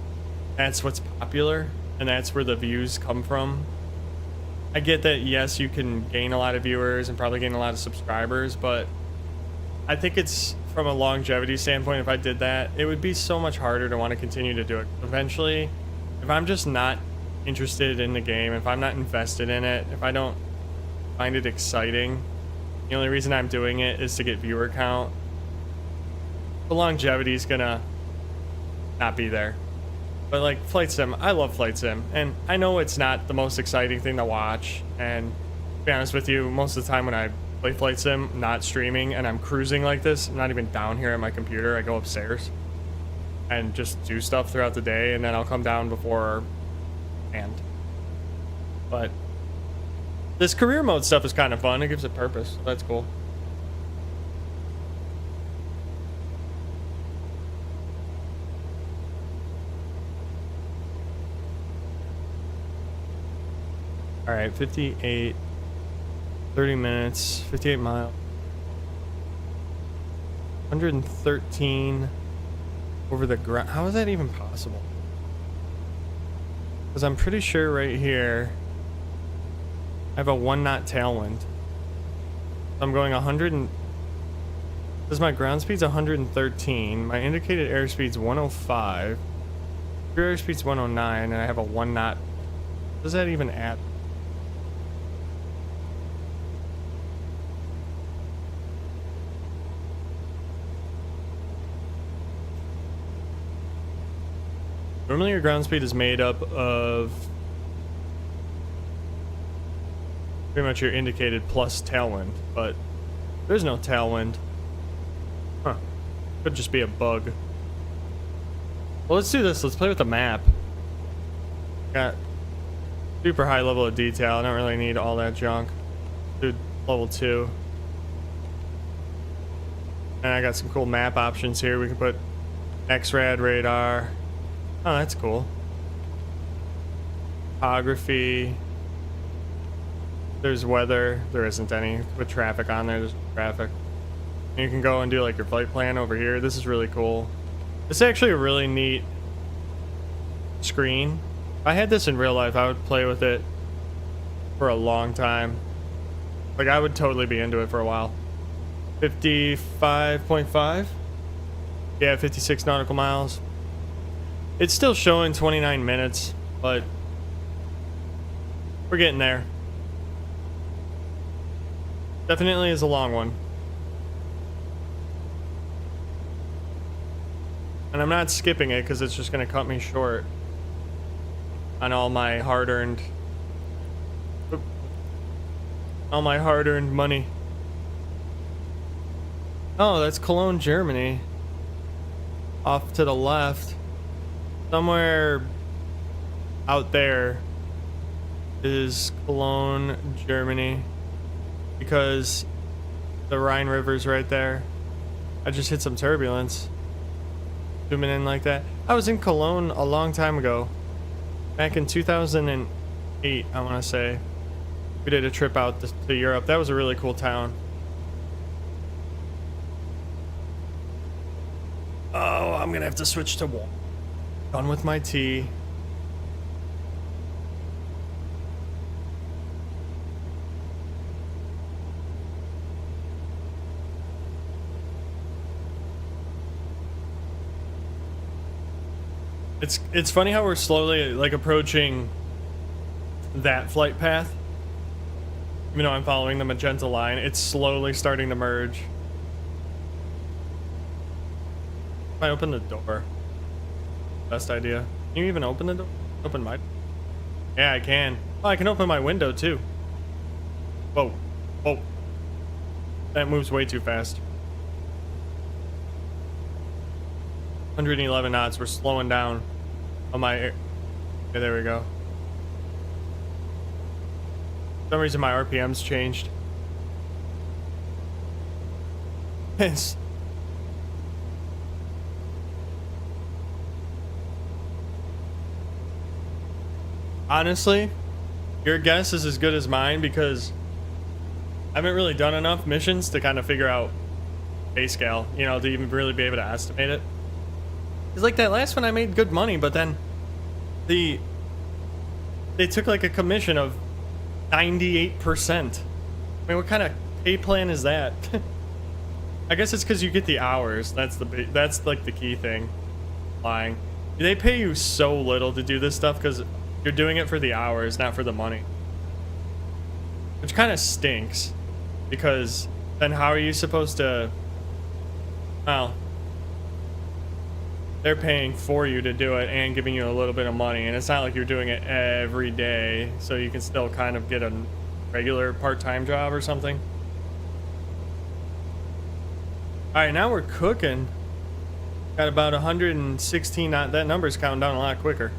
S1: that's what's popular and that's where the views come from. I get that, yes, you can gain a lot of viewers and probably gain a lot of subscribers, but I think it's from a longevity standpoint, if I did that, it would be so much harder to want to continue to do it. Eventually, if I'm just not interested in the game, if I'm not invested in it, if I don't find it exciting, the only reason I'm doing it is to get viewer count, the longevity is gonna not be there. But like Flight Sim, I love Flight Sim, and I know it's not the most exciting thing to watch, and to be honest with you, most of the time when I play Flight Sim, not streaming, and I'm cruising like this, I'm not even down here at my computer, I go upstairs and just do stuff throughout the day, and then I'll come down before and. But this career mode stuff is kind of fun, it gives it purpose, so that's cool. All right, 58, 30 minutes, 58 miles, 113 over the ground. How is that even possible? Because I'm pretty sure right here I have a 1 knot tailwind. I'm going 100 and... Says my ground speed's 113. My indicated airspeed's 105. Your airspeed's 109, and I have a 1 knot. What does that even add? Normally your ground speed is made up of pretty much your indicated plus tailwind, but there's no tailwind. Huh. Could just be a bug. Well, let's do this. Let's play with the map. Got super high level of detail. I don't really need all that junk. Do level 2. And I got some cool map options here. We can put X-Rad radar. Oh, that's cool. Topography. There's weather. There isn't any. With traffic on there, there's traffic. And you can go and do like your flight plan over here. This is really cool. This is actually a really neat screen. If I had this in real life, I would play with it for a long time. Like, I would totally be into it for a while. 55.5? Yeah, 56 nautical miles. It's still showing 29 minutes, but we're getting there. Definitely is a long one. And I'm not skipping it because it's just going to cut me short on all my hard-earned money. Oh, that's Cologne, Germany. Off to the left. Somewhere out there is Cologne, Germany, because the Rhine River's right there. I just hit some turbulence. Zooming in like that. I was in Cologne a long time ago. Back in 2008, I want to say. We did a trip out to Europe. That was a really cool town. Oh, I'm going to have to switch to water. Done with my tea. It's funny how we're slowly like approaching that flight path. Even though I'm following the magenta line, it's slowly starting to merge. If I open the door. Best idea. Can you even open the door? Open my... Yeah, I can. Oh, I can open my window too. Whoa. Whoa. That moves way too fast. 111 knots. We're slowing down on my... Okay, there we go. For some reason my RPM's changed. It's... Honestly, your guess is as good as mine because I haven't really done enough missions to kind of figure out pay scale, you know, to even really be able to estimate it. It's like that last one I made good money, but then they took like a commission of 98%. I mean, what kind of pay plan is that? I guess it's because you get the hours. That's like the key thing. Lying. They pay you so little to do this stuff because you're doing it for the hours, not for the money. Which kind of stinks. Because then how are you supposed to... Well, they're paying for you to do it and giving you a little bit of money. And it's not like you're doing it every day. So you can still kind of get a regular part-time job or something. Alright, now we're cooking. Got about 116. That number's counting down a lot quicker.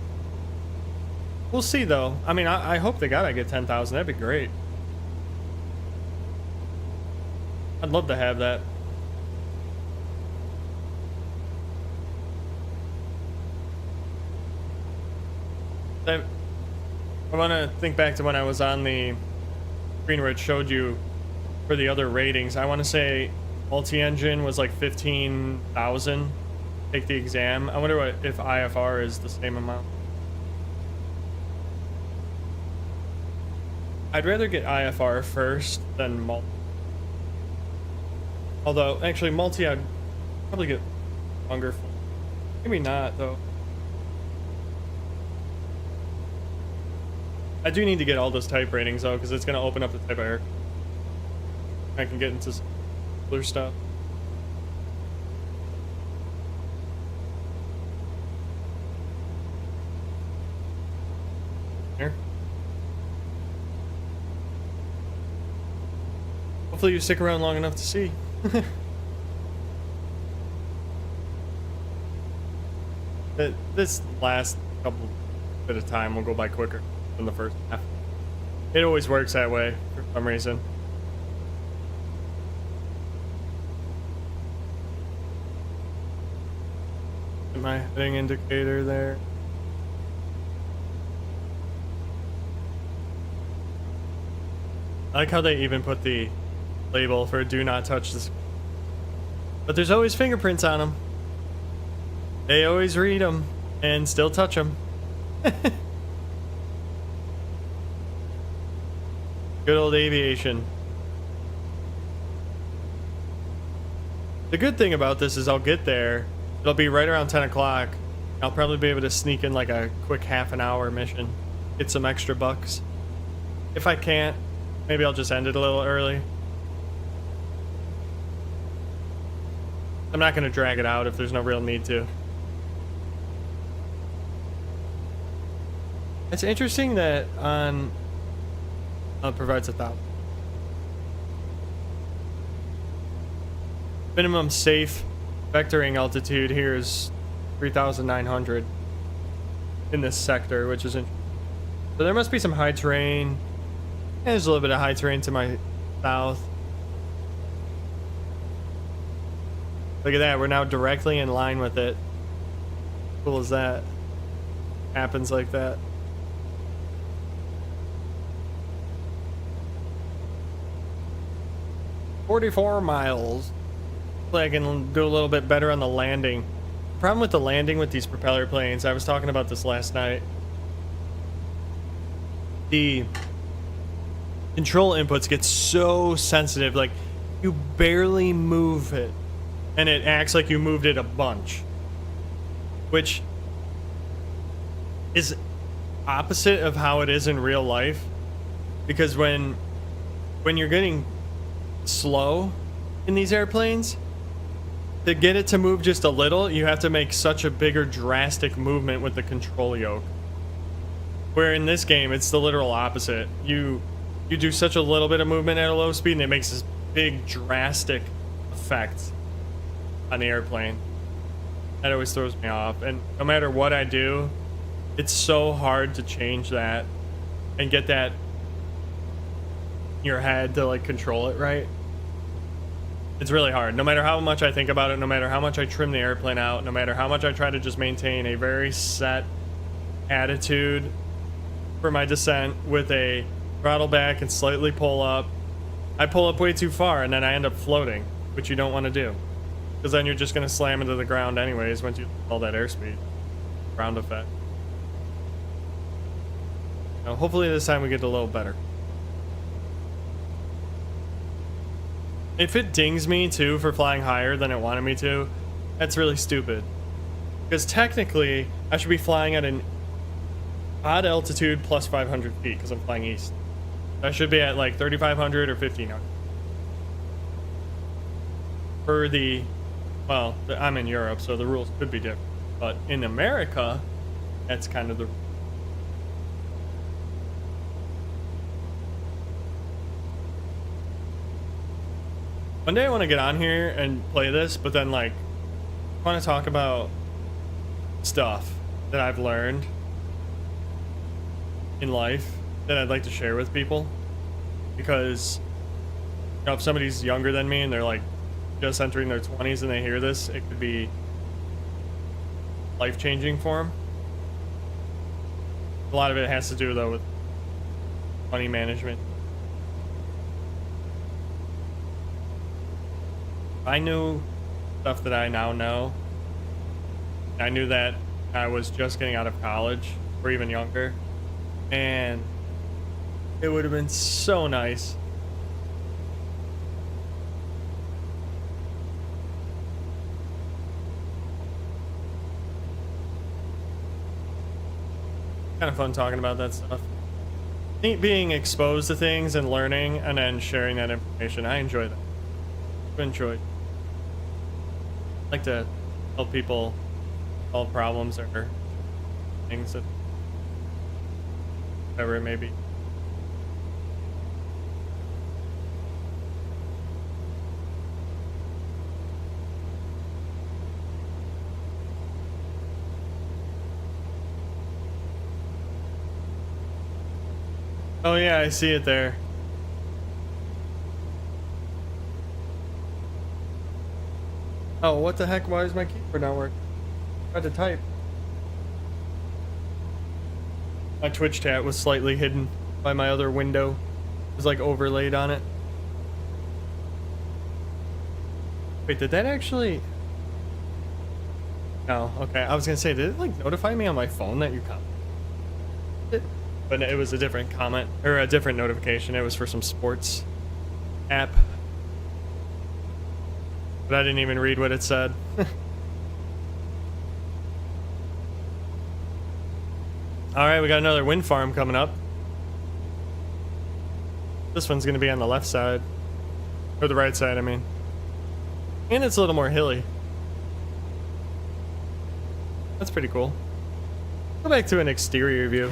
S1: We'll see, though. I mean, I hope to God I get 10,000. That'd be great. I'd love to have that. I want to think back to when I was on the screen where it showed you for the other ratings. I want to say multi-engine was like 15,000. Take the exam. I wonder if IFR is the same amount. I'd rather get IFR first than multi. Although, actually, multi, I'd probably get longer. Maybe not, though. I do need to get all those type ratings, though, because it's going to open up the type of air. I can get into some cooler stuff. Here. Hopefully you stick around long enough to see. This last couple bit of time will go by quicker than the first half. It always works that way for some reason. My heading indicator there. I like how they even put the label for do not touch this. But there's always fingerprints on them. They always read them and still touch them. Good old aviation. The good thing about this is I'll get there. It'll be right around 10 o'clock. I'll probably be able to sneak in like a quick half an hour mission. Get some extra bucks. If I can't, maybe I'll just end it a little early. I'm not going to drag it out if there's no real need to. It's interesting that on provides 1,000. Minimum safe vectoring altitude here is 3,900 in this sector, which is interesting. So there must be some high terrain. And there's a little bit of high terrain to my south. Look at that, we're now directly in line with it. How cool is that? Happens like that. $44 miles. Hopefully I can do a little bit better on the landing. Problem with the landing with these propeller planes, I was talking about this last night. The control inputs get so sensitive, like you barely move it and it acts like you moved it a bunch, which is opposite of how it is in real life, because when you're getting slow in these airplanes, to get it to move just a little, you have to make such a bigger drastic movement with the control yoke. Where in this game, it's the literal opposite. You do such a little bit of movement at a low speed and it makes this big drastic effect on the airplane. That always throws me off. And no matter what I do, it's so hard to change that and get that in your head to like control it right. It's really hard. No matter how much I think about it, no matter how much I trim the airplane out, no matter how much I try to just maintain a very set attitude for my descent with a throttle back and slightly pull up, I pull up way too far and then I end up floating, which you don't want to do. Because then you're just going to slam into the ground anyways once you all that airspeed. Ground effect. Now, hopefully this time we get a little better. If it dings me too for flying higher than it wanted me to, that's really stupid. Because technically, I should be flying at an odd altitude plus 500 feet because I'm flying east. I should be at like 3,500 or 1,500. For the, well, I'm in Europe, so the rules could be different. But in America, that's kind of the rule. One day I want to get on here and play this, but then like I want to talk about stuff that I've learned in life that I'd like to share with people, because you know, if somebody's younger than me and they're like just entering their 20s and they hear this, it could be life-changing for them. A lot of it has to do though with money management. I knew stuff that I now know. I knew that I was just getting out of college or even younger, and it would have been so nice kind of fun talking about that stuff. Neat being exposed to things and learning and then sharing that information. I enjoy that. I enjoy. I like to help people solve problems or things that whatever it may be. Oh yeah, I see it there. Oh, what the heck? Why is my keyboard not working? I tried to type. My Twitch chat was slightly hidden by my other window. It was like overlaid on it. Wait, did that actually... No, okay. I was gonna say, did it like notify me on my phone that you commented? But it was a different comment, or a different notification. It was for some sports app. But I didn't even read what it said. Alright, we got another wind farm coming up. This one's going to be on the left side. Or the right side, I mean. And it's a little more hilly. That's pretty cool. Go back to an exterior view.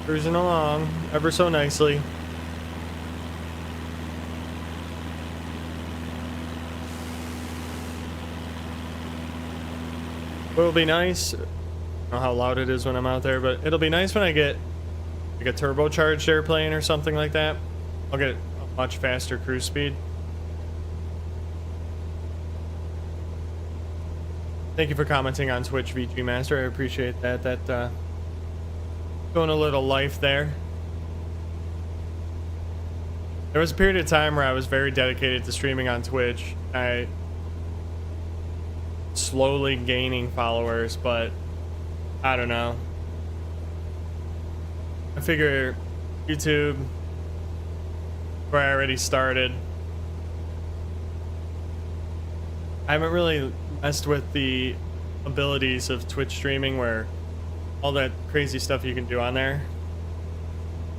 S1: Cruising along ever so nicely. What'll be nice, I don't know how loud it is when I'm out there, but it'll be nice when I get like a turbocharged airplane or something like that. I'll get a much faster cruise speed. Thank you for commenting on Twitch, VG Master. I appreciate that. Going a little life there. There was a period of time where I was very dedicated to streaming on Twitch. I slowly gaining followers, but I don't know. I figure YouTube, where I already started, I haven't really messed with the abilities of Twitch streaming where all that crazy stuff you can do on there,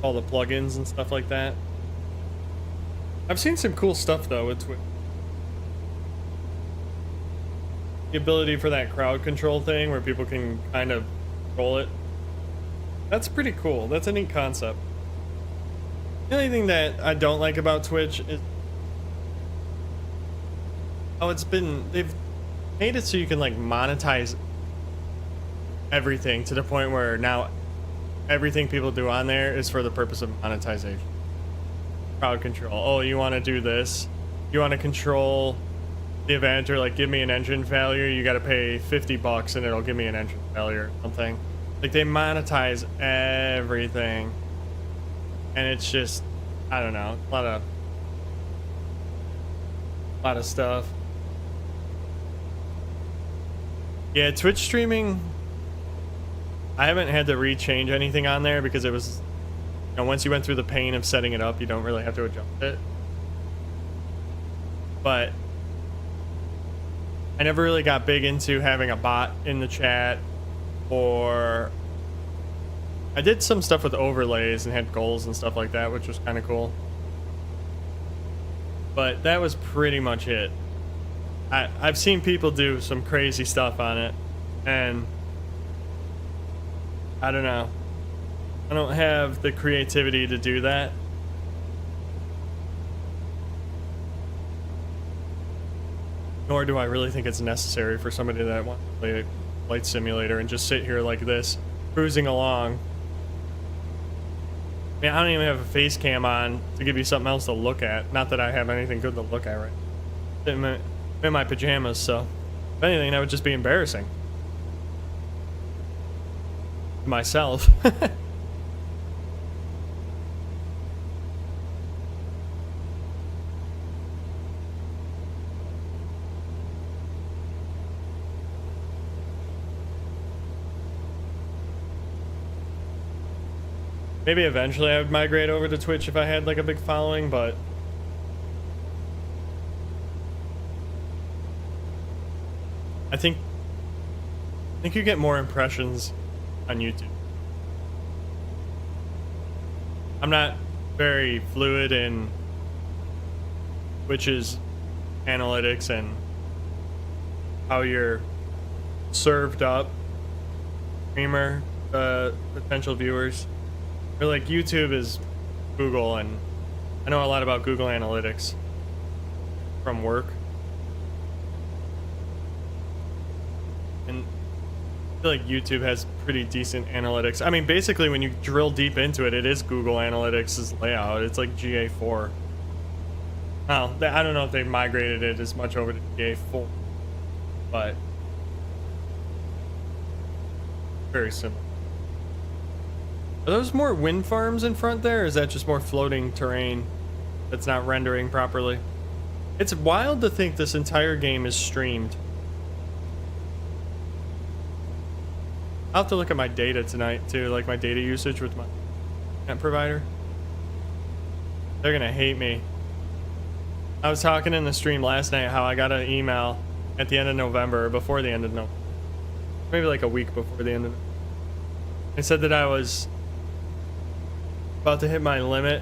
S1: all the plugins and stuff like that. I've seen some cool stuff though with Twitch. The ability for that crowd control thing where people can kind of control it. That's pretty cool. That's a neat concept. The only thing that I don't like about Twitch is they've made it so you can like monetize everything to the point where now everything people do on there is for the purpose of monetization. Crowd control. Oh, you want to do this? You want to control the event or like give me an engine failure? You got to pay $50 and it'll give me an engine failure or something. Like they monetize everything, and it's just, I don't know, a lot of stuff. Yeah, Twitch streaming, I haven't had to rechange anything on there because it was, you know, once you went through the pain of setting it up, you don't really have to adjust it. But I never really got big into having a bot in the chat, or I did some stuff with overlays and had goals and stuff like that, which was kind of cool. But that was pretty much it. I've seen people do some crazy stuff on it, and I don't know. I don't have the creativity to do that. Nor do I really think it's necessary for somebody that wants to play a flight simulator and just sit here like this, cruising along. I mean, I don't even have a face cam on to give you something else to look at. Not that I have anything good to look at right now. I'm in my pajamas, so if anything, that would just be embarrassing. Myself. Maybe eventually I would migrate over to Twitch if I had like a big following, but I think I think you get more impressions on YouTube. I'm not very fluid in Twitch's analytics and how you're served up streamer potential viewers. Or like YouTube is Google, and I know a lot about Google Analytics from work. And I feel like YouTube has pretty decent analytics. I mean, basically when you drill deep into it, it is Google Analytics' layout. It's like GA4. Oh, I don't know if they've migrated it as much over to GA4, but very similar. Are those more wind farms in front there, or is that just more floating terrain that's not rendering properly? It's wild to think this entire game is streamed. I'll have to look at my data tonight too, like my data usage with my internet provider. They're gonna hate me. I was talking in the stream last night how I got an email at the end of November, or before the end of November, maybe like a week before the end of November. It said that I was about to hit my limit,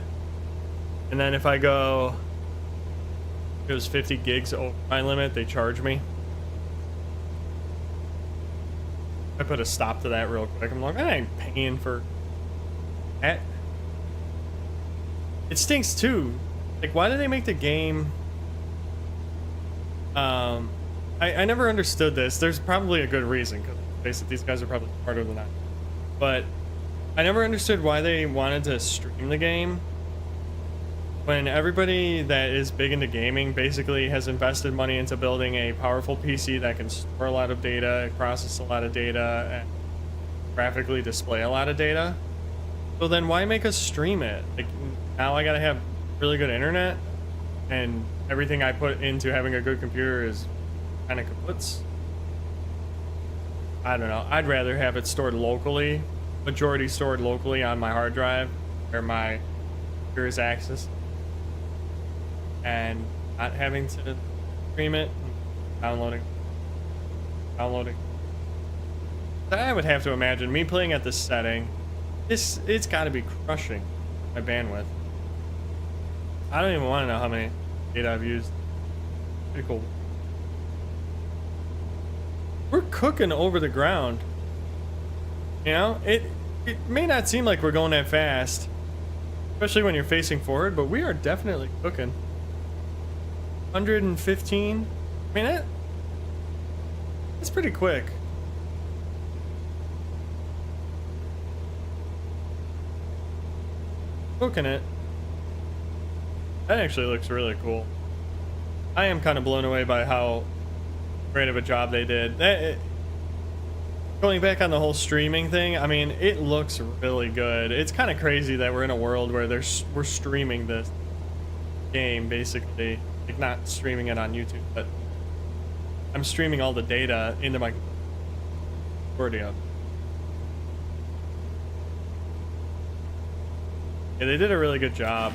S1: and then if I go, it was 50 gigs over my limit, they charge me. I put a stop to that real quick. I'm like, I ain't paying for that. It stinks too. Like, why did they make the game? I never understood this. There's probably a good reason, because basically these guys are probably smarter than I. But I never understood why they wanted to stream the game when everybody that is big into gaming basically has invested money into building a powerful PC that can store a lot of data, process a lot of data, and graphically display a lot of data. So then why make us stream it? Like, now I gotta have really good internet, and everything I put into having a good computer is kind of kaputs. I don't know. I'd rather have it stored locally, majority stored locally on my hard drive, where my computer is accessed, and not having to stream it, downloading. I would have to imagine me playing at this setting. It's got to be crushing my bandwidth. I don't even want to know how many data I've used. Pretty cool. We're cooking over the ground. You know, it may not seem like we're going that fast, especially when you're facing forward, but we are definitely cooking. 115. I mean, it's pretty quick. Cooking it. That actually looks really cool. I am kind of blown away by how great of a job they did. Going back on the whole streaming thing, I mean, it looks really good. It's kind of crazy that we're in a world where we're streaming this game, basically. Like, not streaming it on YouTube, but I'm streaming all the data into my audio. Yeah, they did a really good job.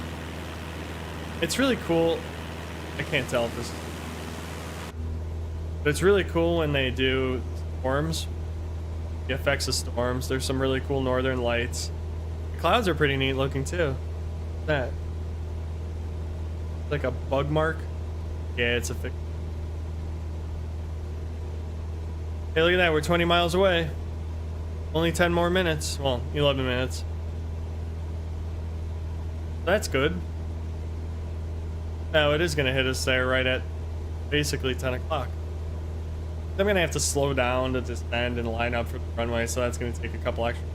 S1: It's really cool. I can't tell if this is... But it's really cool when they do storms. The effects of storms. There's some really cool northern lights. The clouds are pretty neat looking too. What's that? Like a bug mark? Yeah, it's a fix. Hey, look at that. We're 20 miles away. Only 10 more minutes. Well, 11 minutes. That's good. Now it is going to hit us there right at basically 10 o'clock. I'm going to have to slow down to descend and line up for the runway, so that's going to take a couple extra.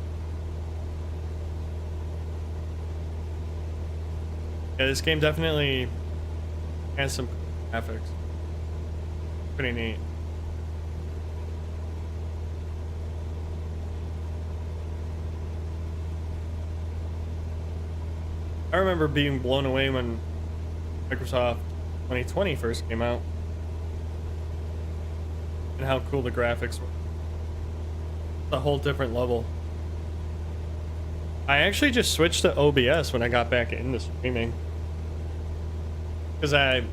S1: Yeah, this game definitely has some graphics. Pretty neat. I remember being blown away when Microsoft 2020 first came out, and how cool the graphics were. A whole different level. I actually just switched to OBS when I got back into streaming, because I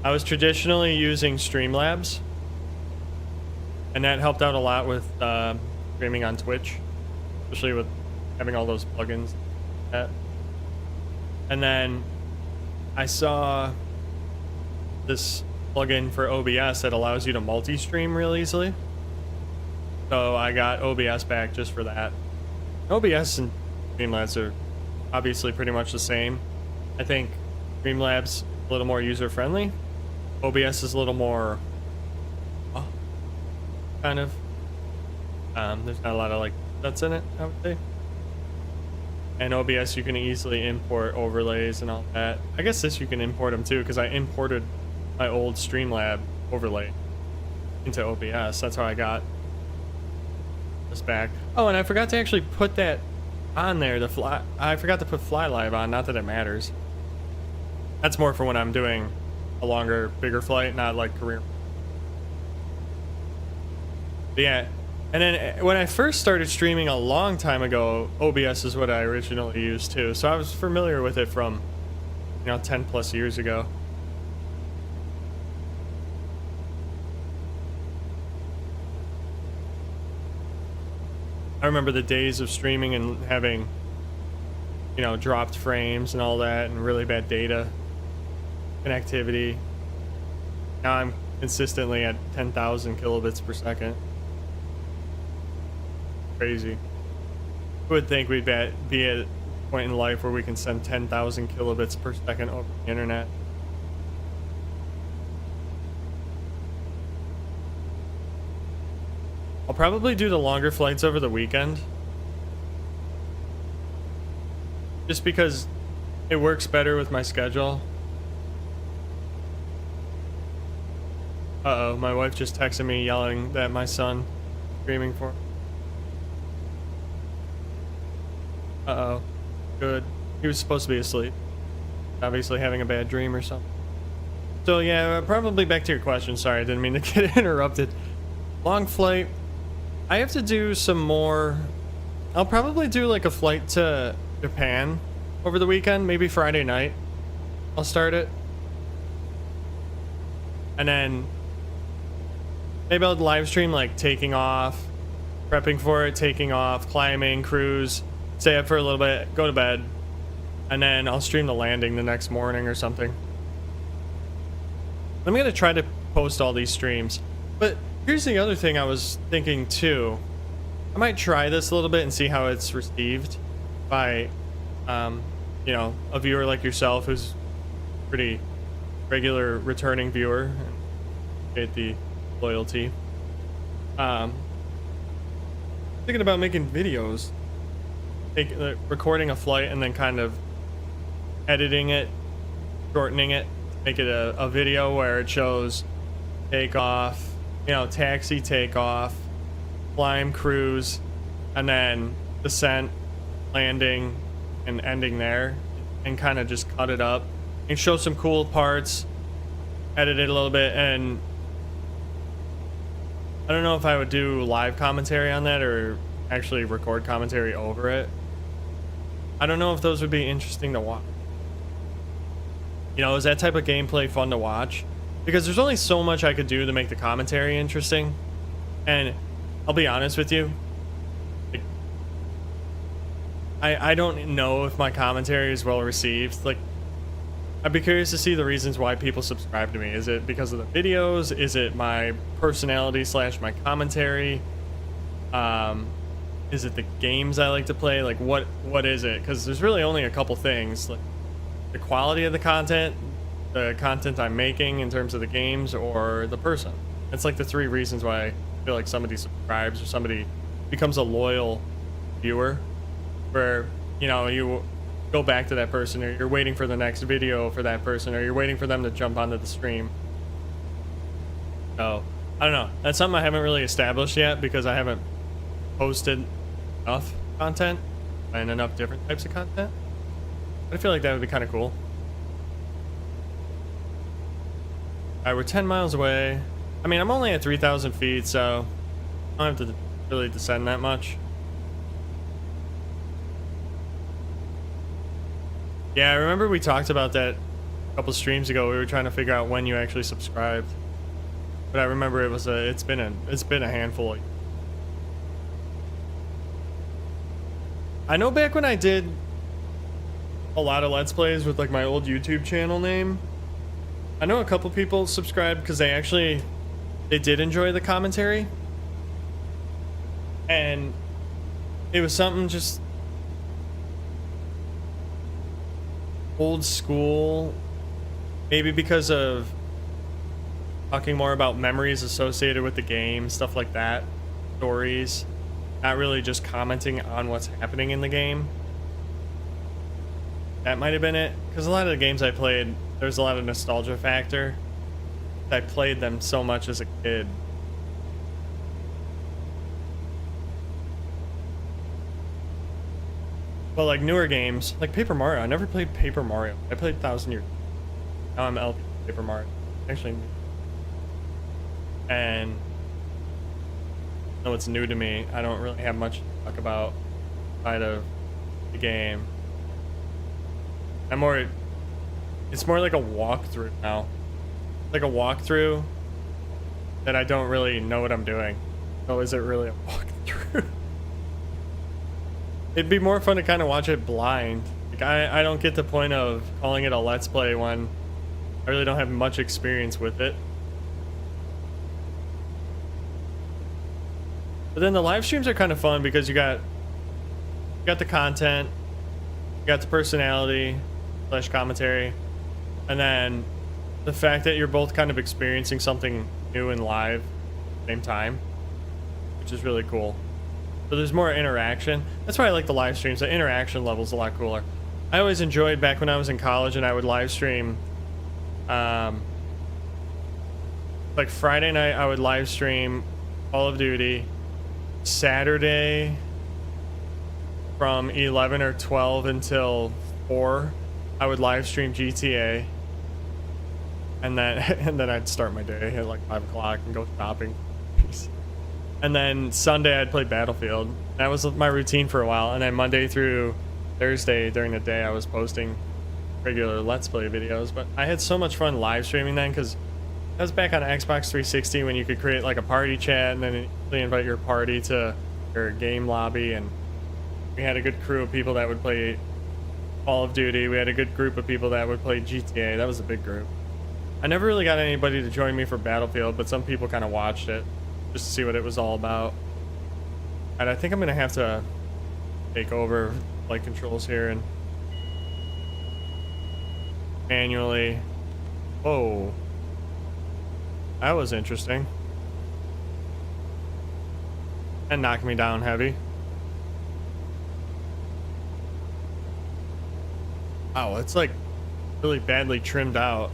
S1: was traditionally using Streamlabs, And that helped out a lot with streaming on Twitch, especially with having all those plugins. And then I saw this plugin for OBS that allows you to multi-stream real easily. So I got OBS back just for that. OBS and Streamlabs are obviously pretty much the same. I think Streamlabs a little more user-friendly. OBS is a little more kind of. There's not a lot of like nuts in it, I would say. And OBS you can easily import overlays and all that. I guess this you can import them too, because I imported my old Streamlab overlay into OBS. That's how I got this back. Oh, and I forgot to actually put that on there. I forgot to put Fly Live on. Not that it matters. That's more for when I'm doing a longer, bigger flight, not like career. But yeah, and then when I first started streaming a long time ago, OBS is what I originally used too. So I was familiar with it from, 10 plus years ago. I remember the days of streaming and having, dropped frames and all that and really bad data connectivity. Now I'm consistently at 10,000 kilobits per second. Crazy. Who would think we'd be at a point in life where we can send 10,000 kilobits per second over the internet? I'll probably do the longer flights over the weekend. Just because it works better with my schedule. Uh-oh, my wife just texted me yelling that my son screaming for me. Uh-oh. Good. He was supposed to be asleep. Obviously having a bad dream or something. So yeah, probably back to your question. Sorry, I didn't mean to get interrupted. Long flight. I have to do some more. I'll probably do like a flight to Japan over the weekend, maybe Friday night. I'll start it. And then maybe I'll live stream like taking off, prepping for it, taking off, climbing, cruise, stay up for a little bit, go to bed, and then I'll stream the landing the next morning or something. I'm gonna try to post all these streams. But here's the other thing I was thinking too. I might try this a little bit and see how it's received by, a viewer like yourself who's pretty regular returning viewer. Appreciate the loyalty. Thinking about making videos, recording a flight and then kind of editing it, shortening it, make it a video where it shows takeoff, taxi, takeoff, climb, cruise, and then descent, landing, and ending there, and kind of just cut it up and show some cool parts, edit it a little bit. And I don't know if I would do live commentary on that or actually record commentary over it. I don't know if those would be interesting to watch. Is that type of gameplay fun to watch? Because there's only so much I could do to make the commentary interesting. And I'll be honest with you, I don't know if my commentary is well received. Like, I'd be curious to see the reasons why people subscribe to me. Is it because of the videos? Is it my personality / my commentary? Is it the games I like to play? Like, what is it? Because there's really only a couple things. Like, the quality of the content I'm making in terms of the games, or the person. It's like the three reasons why I feel like somebody subscribes or somebody becomes a loyal viewer, where you go back to that person, or you're waiting for the next video for that person, or you're waiting for them to jump onto the stream. So I don't know, that's something I haven't really established yet, because I haven't posted enough content and enough different types of content. But I feel like that would be kind of cool. Alright, we're 10 miles away. I mean, I'm only at 3,000 feet, so I don't have to really descend that much. Yeah, I remember we talked about that a couple streams ago. We were trying to figure out when you actually subscribed. But I remember it's been a handful. I know back when I did a lot of Let's Plays with like my old YouTube channel name, I know a couple people subscribed because they did enjoy the commentary. And it was something just old school, maybe because of talking more about memories associated with the game, stuff like that, stories, not really just commenting on what's happening in the game. That might have been it, because a lot of the games I played, there's a lot of nostalgia factor. I played them so much as a kid. But like newer games, like Paper Mario, I never played Paper Mario. I played 1,000 Years. Now I'm LP Paper Mario. Actually, and no, it's new to me. I don't really have much to talk about outside of the game. It's more like a walkthrough now. Like a walkthrough that I don't really know what I'm doing. So is it really a walkthrough? It'd be more fun to kind of watch it blind. Like I don't get the point of calling it a Let's Play when I really don't have much experience with it. But then the live streams are kind of fun because you got the content, you got the personality / commentary, and then the fact that you're both kind of experiencing something new and live at the same time, which is really cool. So there's more interaction. That's why I like the live streams. The interaction level's a lot cooler. I always enjoyed back when I was in college and I would live stream. Like Friday night, I would live stream Call of Duty. Saturday from 11 or 12 until 4, I would live stream GTA. And then I'd start my day at like 5 o'clock and go shopping. And then Sunday I'd play Battlefield. That was my routine for a while. And then Monday through Thursday during the day I was posting regular Let's Play videos. But I had so much fun live streaming then because that was back on Xbox 360 when you could create like a party chat and then invite your party to your game lobby. And we had a good crew of people that would play Call of Duty. We had a good group of people that would play GTA. That was a big group. I never really got anybody to join me for Battlefield, but some people kind of watched it just to see what it was all about. And I think I'm gonna have to take over flight controls here and manually. Whoa, that was interesting. And knocked me down heavy. Wow, it's like really badly trimmed out.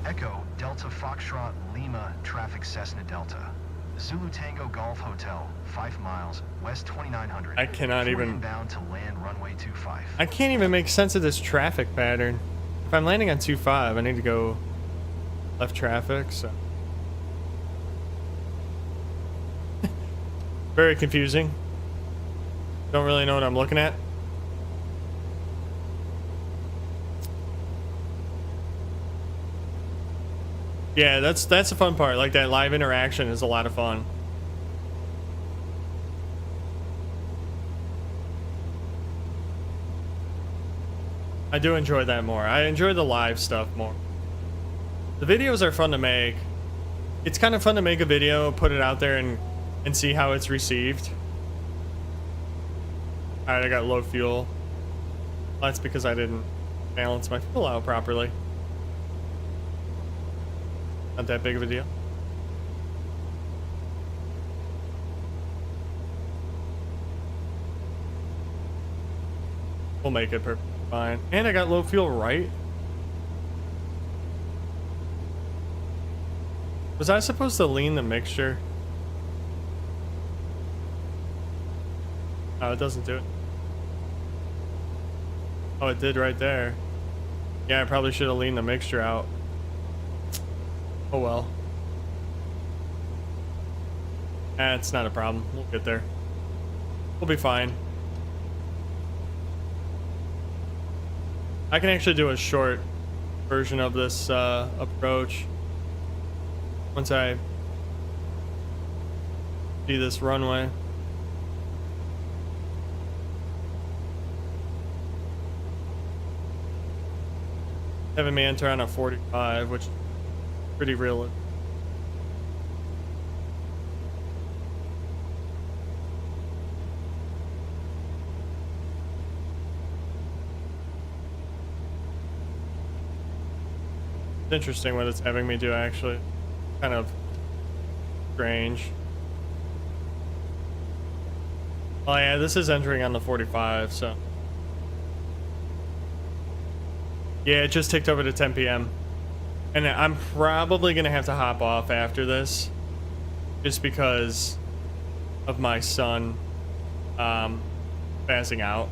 S3: Echo Delta Foxtrot Lima traffic Cessna Delta. Zulu Tango Golf Hotel, 5 miles, west 2900.
S1: I cannot even...
S3: Inbound to land runway 25.
S1: I can't even make sense of this traffic pattern. If I'm landing on 25, I need to go left traffic, so... Very confusing. Don't really know what I'm looking at. Yeah, that's the fun part. Like that live interaction is a lot of fun. I do enjoy that more. I enjoy the live stuff more. The videos are fun to make. It's kind of fun to make a video, put it out there, and see how it's received. Alright, I got low fuel. That's because I didn't balance my fuel out properly. Not that big of a deal. We'll make it perfectly fine. And I got low fuel, right? Was I supposed to lean the mixture? Oh, it doesn't do it. Oh, it did right there. Yeah, I probably should have leaned the mixture out. Oh well. It's not a problem. We'll get there. We'll be fine. I can actually do a short version of this approach. once I see this runway. Having me enter on a 45, which is pretty realistic. It's interesting what it's having me do, actually. Kind of strange. Oh yeah, this is entering on the 45, so. Yeah, it just ticked over to 10 p.m. And I'm probably gonna have to hop off after this, just because of my son passing out.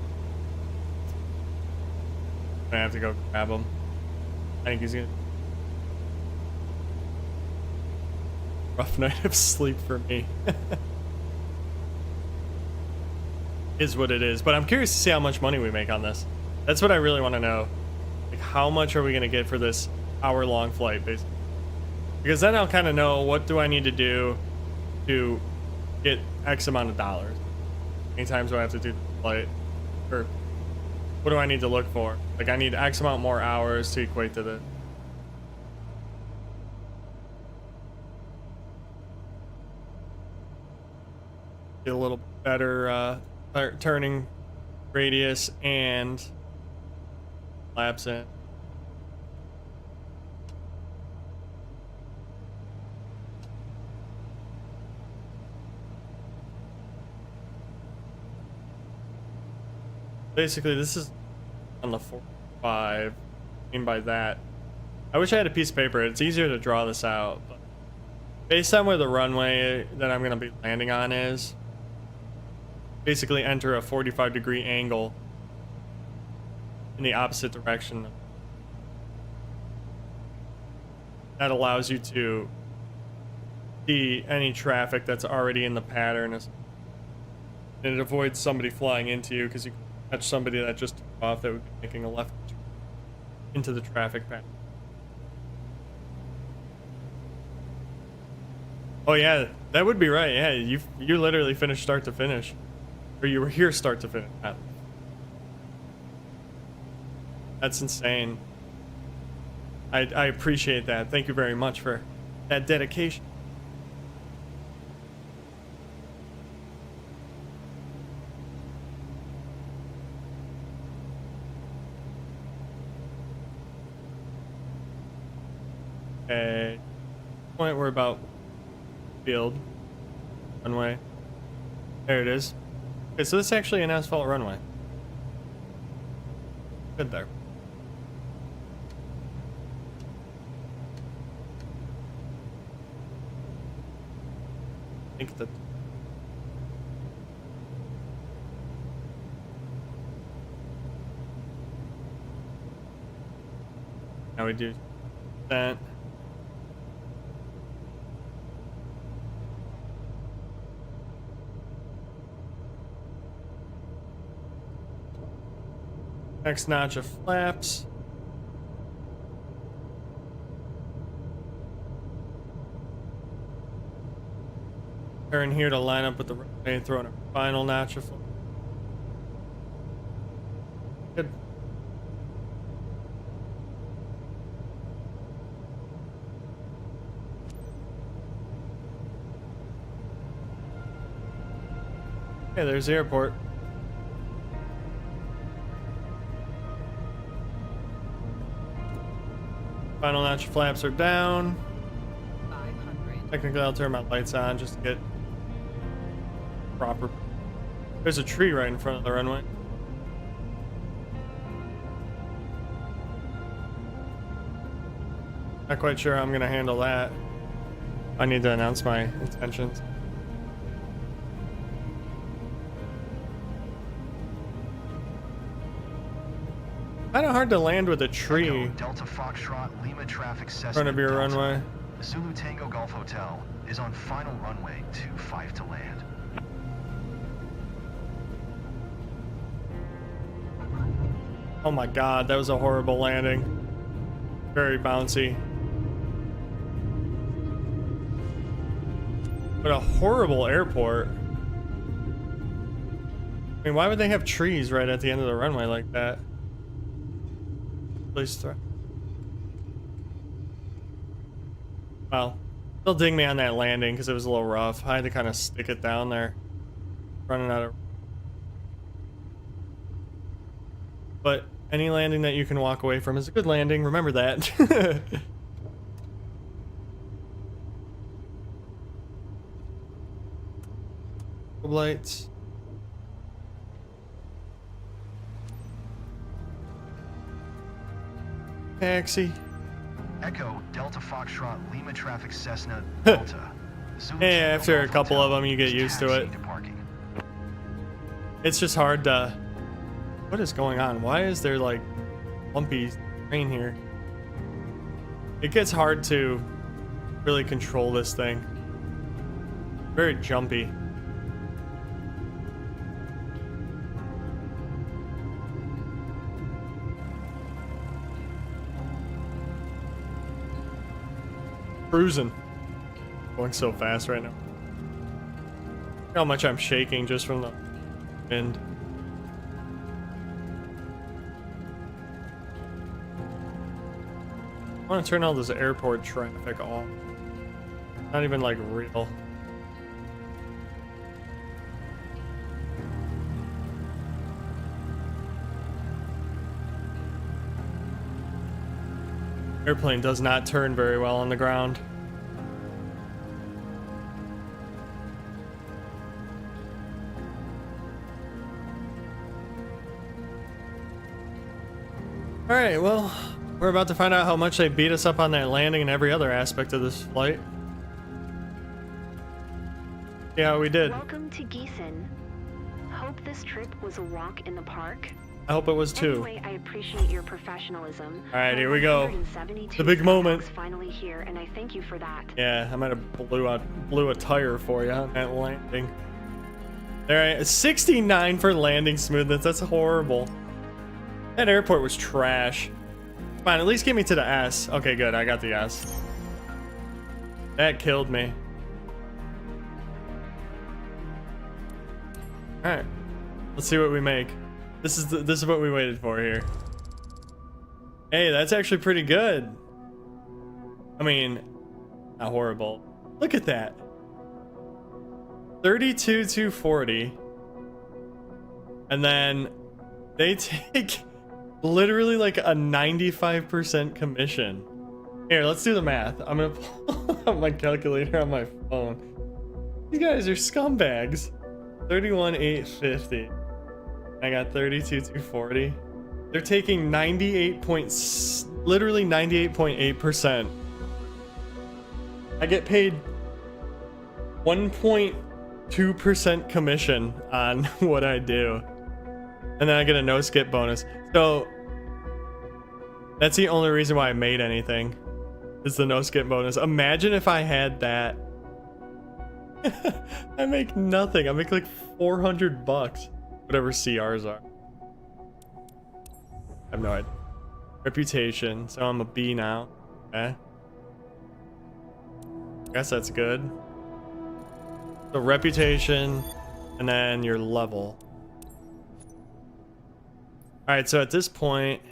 S1: I'm gonna have to go grab him. I think he's gonna. Rough night of sleep for me. Is what it is. But I'm curious to see how much money we make on this. That's what I really want to know. Like, how much are we going to get for this hour-long flight, basically? Because then I'll kind of know what do I need to do to get X amount of dollars. How many times do I have to do the flight? Or what do I need to look for? Like, I need X amount more hours to equate to this. Get a little better turning radius and laps in. Basically, this is on the 45. I mean by that, I wish I had a piece of paper. It's easier to draw this out, but based on where the runway that I'm going to be landing on is, basically enter a 45-degree angle in the opposite direction. That allows you to see any traffic that's already in the pattern, and it avoids somebody flying into you, because you can catch somebody that just took off that would be making a left into the traffic pattern. Oh yeah, that would be right. Yeah, you literally finished start to finish. Or you were here start to finish. That's insane. I appreciate that. Thank you very much for that dedication. Okay. Point we're about field runway. There it is. Okay, so this is actually an asphalt runway. Good there. I think that. Now we do that. Next notch of flaps. Turn here to line up with the runway, throw in a final notch of flaps. Good. Okay, there's the airport. Final notch flaps are down.
S6: 500.
S1: Technically, I'll turn my lights on just to get proper. There's a tree right in front of the runway. Not quite sure how I'm gonna handle that. I need to announce my intentions. Kind of hard to land with a tree
S3: Echo Delta Foxtrot Lima traffic
S1: in front of your
S3: Delta.
S1: runway.
S3: Zulu Tango Golf Hotel is on final runway 25 to land.
S1: Oh my god, that was a horrible landing. Very bouncy. What a horrible airport. I mean, why would they have trees right at the end of the runway like that? Please throw. Well, they'll ding me on that landing because it was a little rough. I had to kind of stick it down there. Running out of... But any landing that you can walk away from is a good landing. Remember that. Lights. Taxi.
S3: Echo Delta Foxtrot Lima traffic Cessna Delta. Zulu
S1: Hey,
S3: Tango
S1: after a
S3: Golf
S1: couple
S3: Hotel
S1: of them, you get
S3: is
S1: used to it.
S3: taxiing to parking.
S1: It's just hard to... What is going on? Why is there like lumpy terrain here? It gets hard to really control this thing. Very jumpy. Cruising. Going so fast right now. Look how much I'm shaking just from the wind. I want to turn all this airport traffic off. Not even like real. Airplane does not turn very well on the ground. Alright, well, we're about to find out how much they beat us up on that landing and every other aspect of this flight. See how we did.
S2: Welcome to Gießen. Hope this trip was a walk in the park.
S1: I hope it was too.
S2: Anyway, I appreciate your professional.
S1: All right, here we go. The big moment.
S2: Finally here, and I thank you for that.
S1: Yeah, I might have blew a tire for you on that landing. All right, 69 for landing smoothness. That's horrible. That airport was trash. Come on, at least get me to the S. Okay, good. I got the S. That killed me. All right, let's see what we make. This is what we waited for here. Hey, that's actually pretty good. I mean, not horrible. Look at that. 32,240. And then they take literally like a 95% commission. Here, let's do the math. I'm gonna pull up my calculator on my phone. You guys are scumbags. 31,850. I got 32,240. They're taking 98.8%. I get paid 1.2% commission on what I do. And then I get a no skip bonus. So that's the only reason why I made anything, is the no skip bonus. Imagine if I had that. I make nothing. I make like 400 bucks. Whatever CRs are. I have no idea. Reputation. So I'm a B now. Okay. Guess that's good. So reputation, and then your level. Alright, so at this point,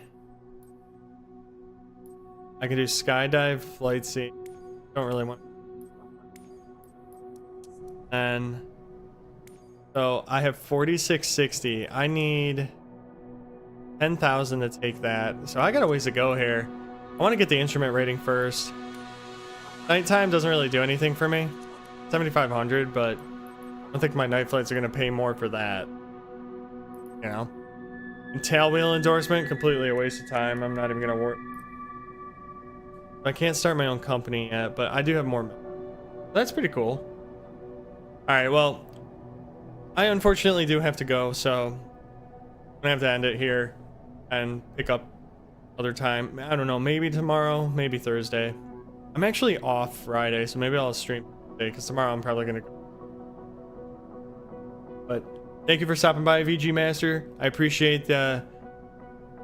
S1: I can do skydive, flight seat. Don't really want. And so I have 4660. I need 10,000 to take that. So I got a ways to go here. I want to get the instrument rating first. Nighttime doesn't really do anything for me. 7,500, but I don't think my night flights are going to pay more for that. You know? And tailwheel endorsement, completely a waste of time. I'm not even going to work. I can't start my own company yet, but I do have more. That's pretty cool. Alright, well, I unfortunately do have to go, so I'm gonna have to end it here and pick up other time. I don't know, maybe tomorrow, maybe Thursday. I'm actually off Friday, so maybe I'll stream today, because tomorrow I'm probably gonna go. But thank you for stopping by, VG Master. I appreciate your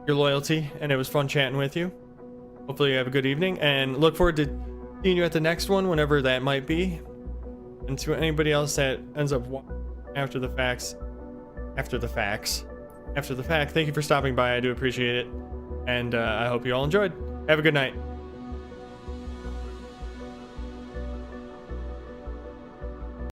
S1: loyalty, and it was fun chatting with you. Hopefully you have a good evening, and look forward to seeing you at the next one, whenever that might be. And to anybody else that ends up after the fact, thank you for stopping by. I do appreciate it. And I hope you all enjoyed. Have a good night.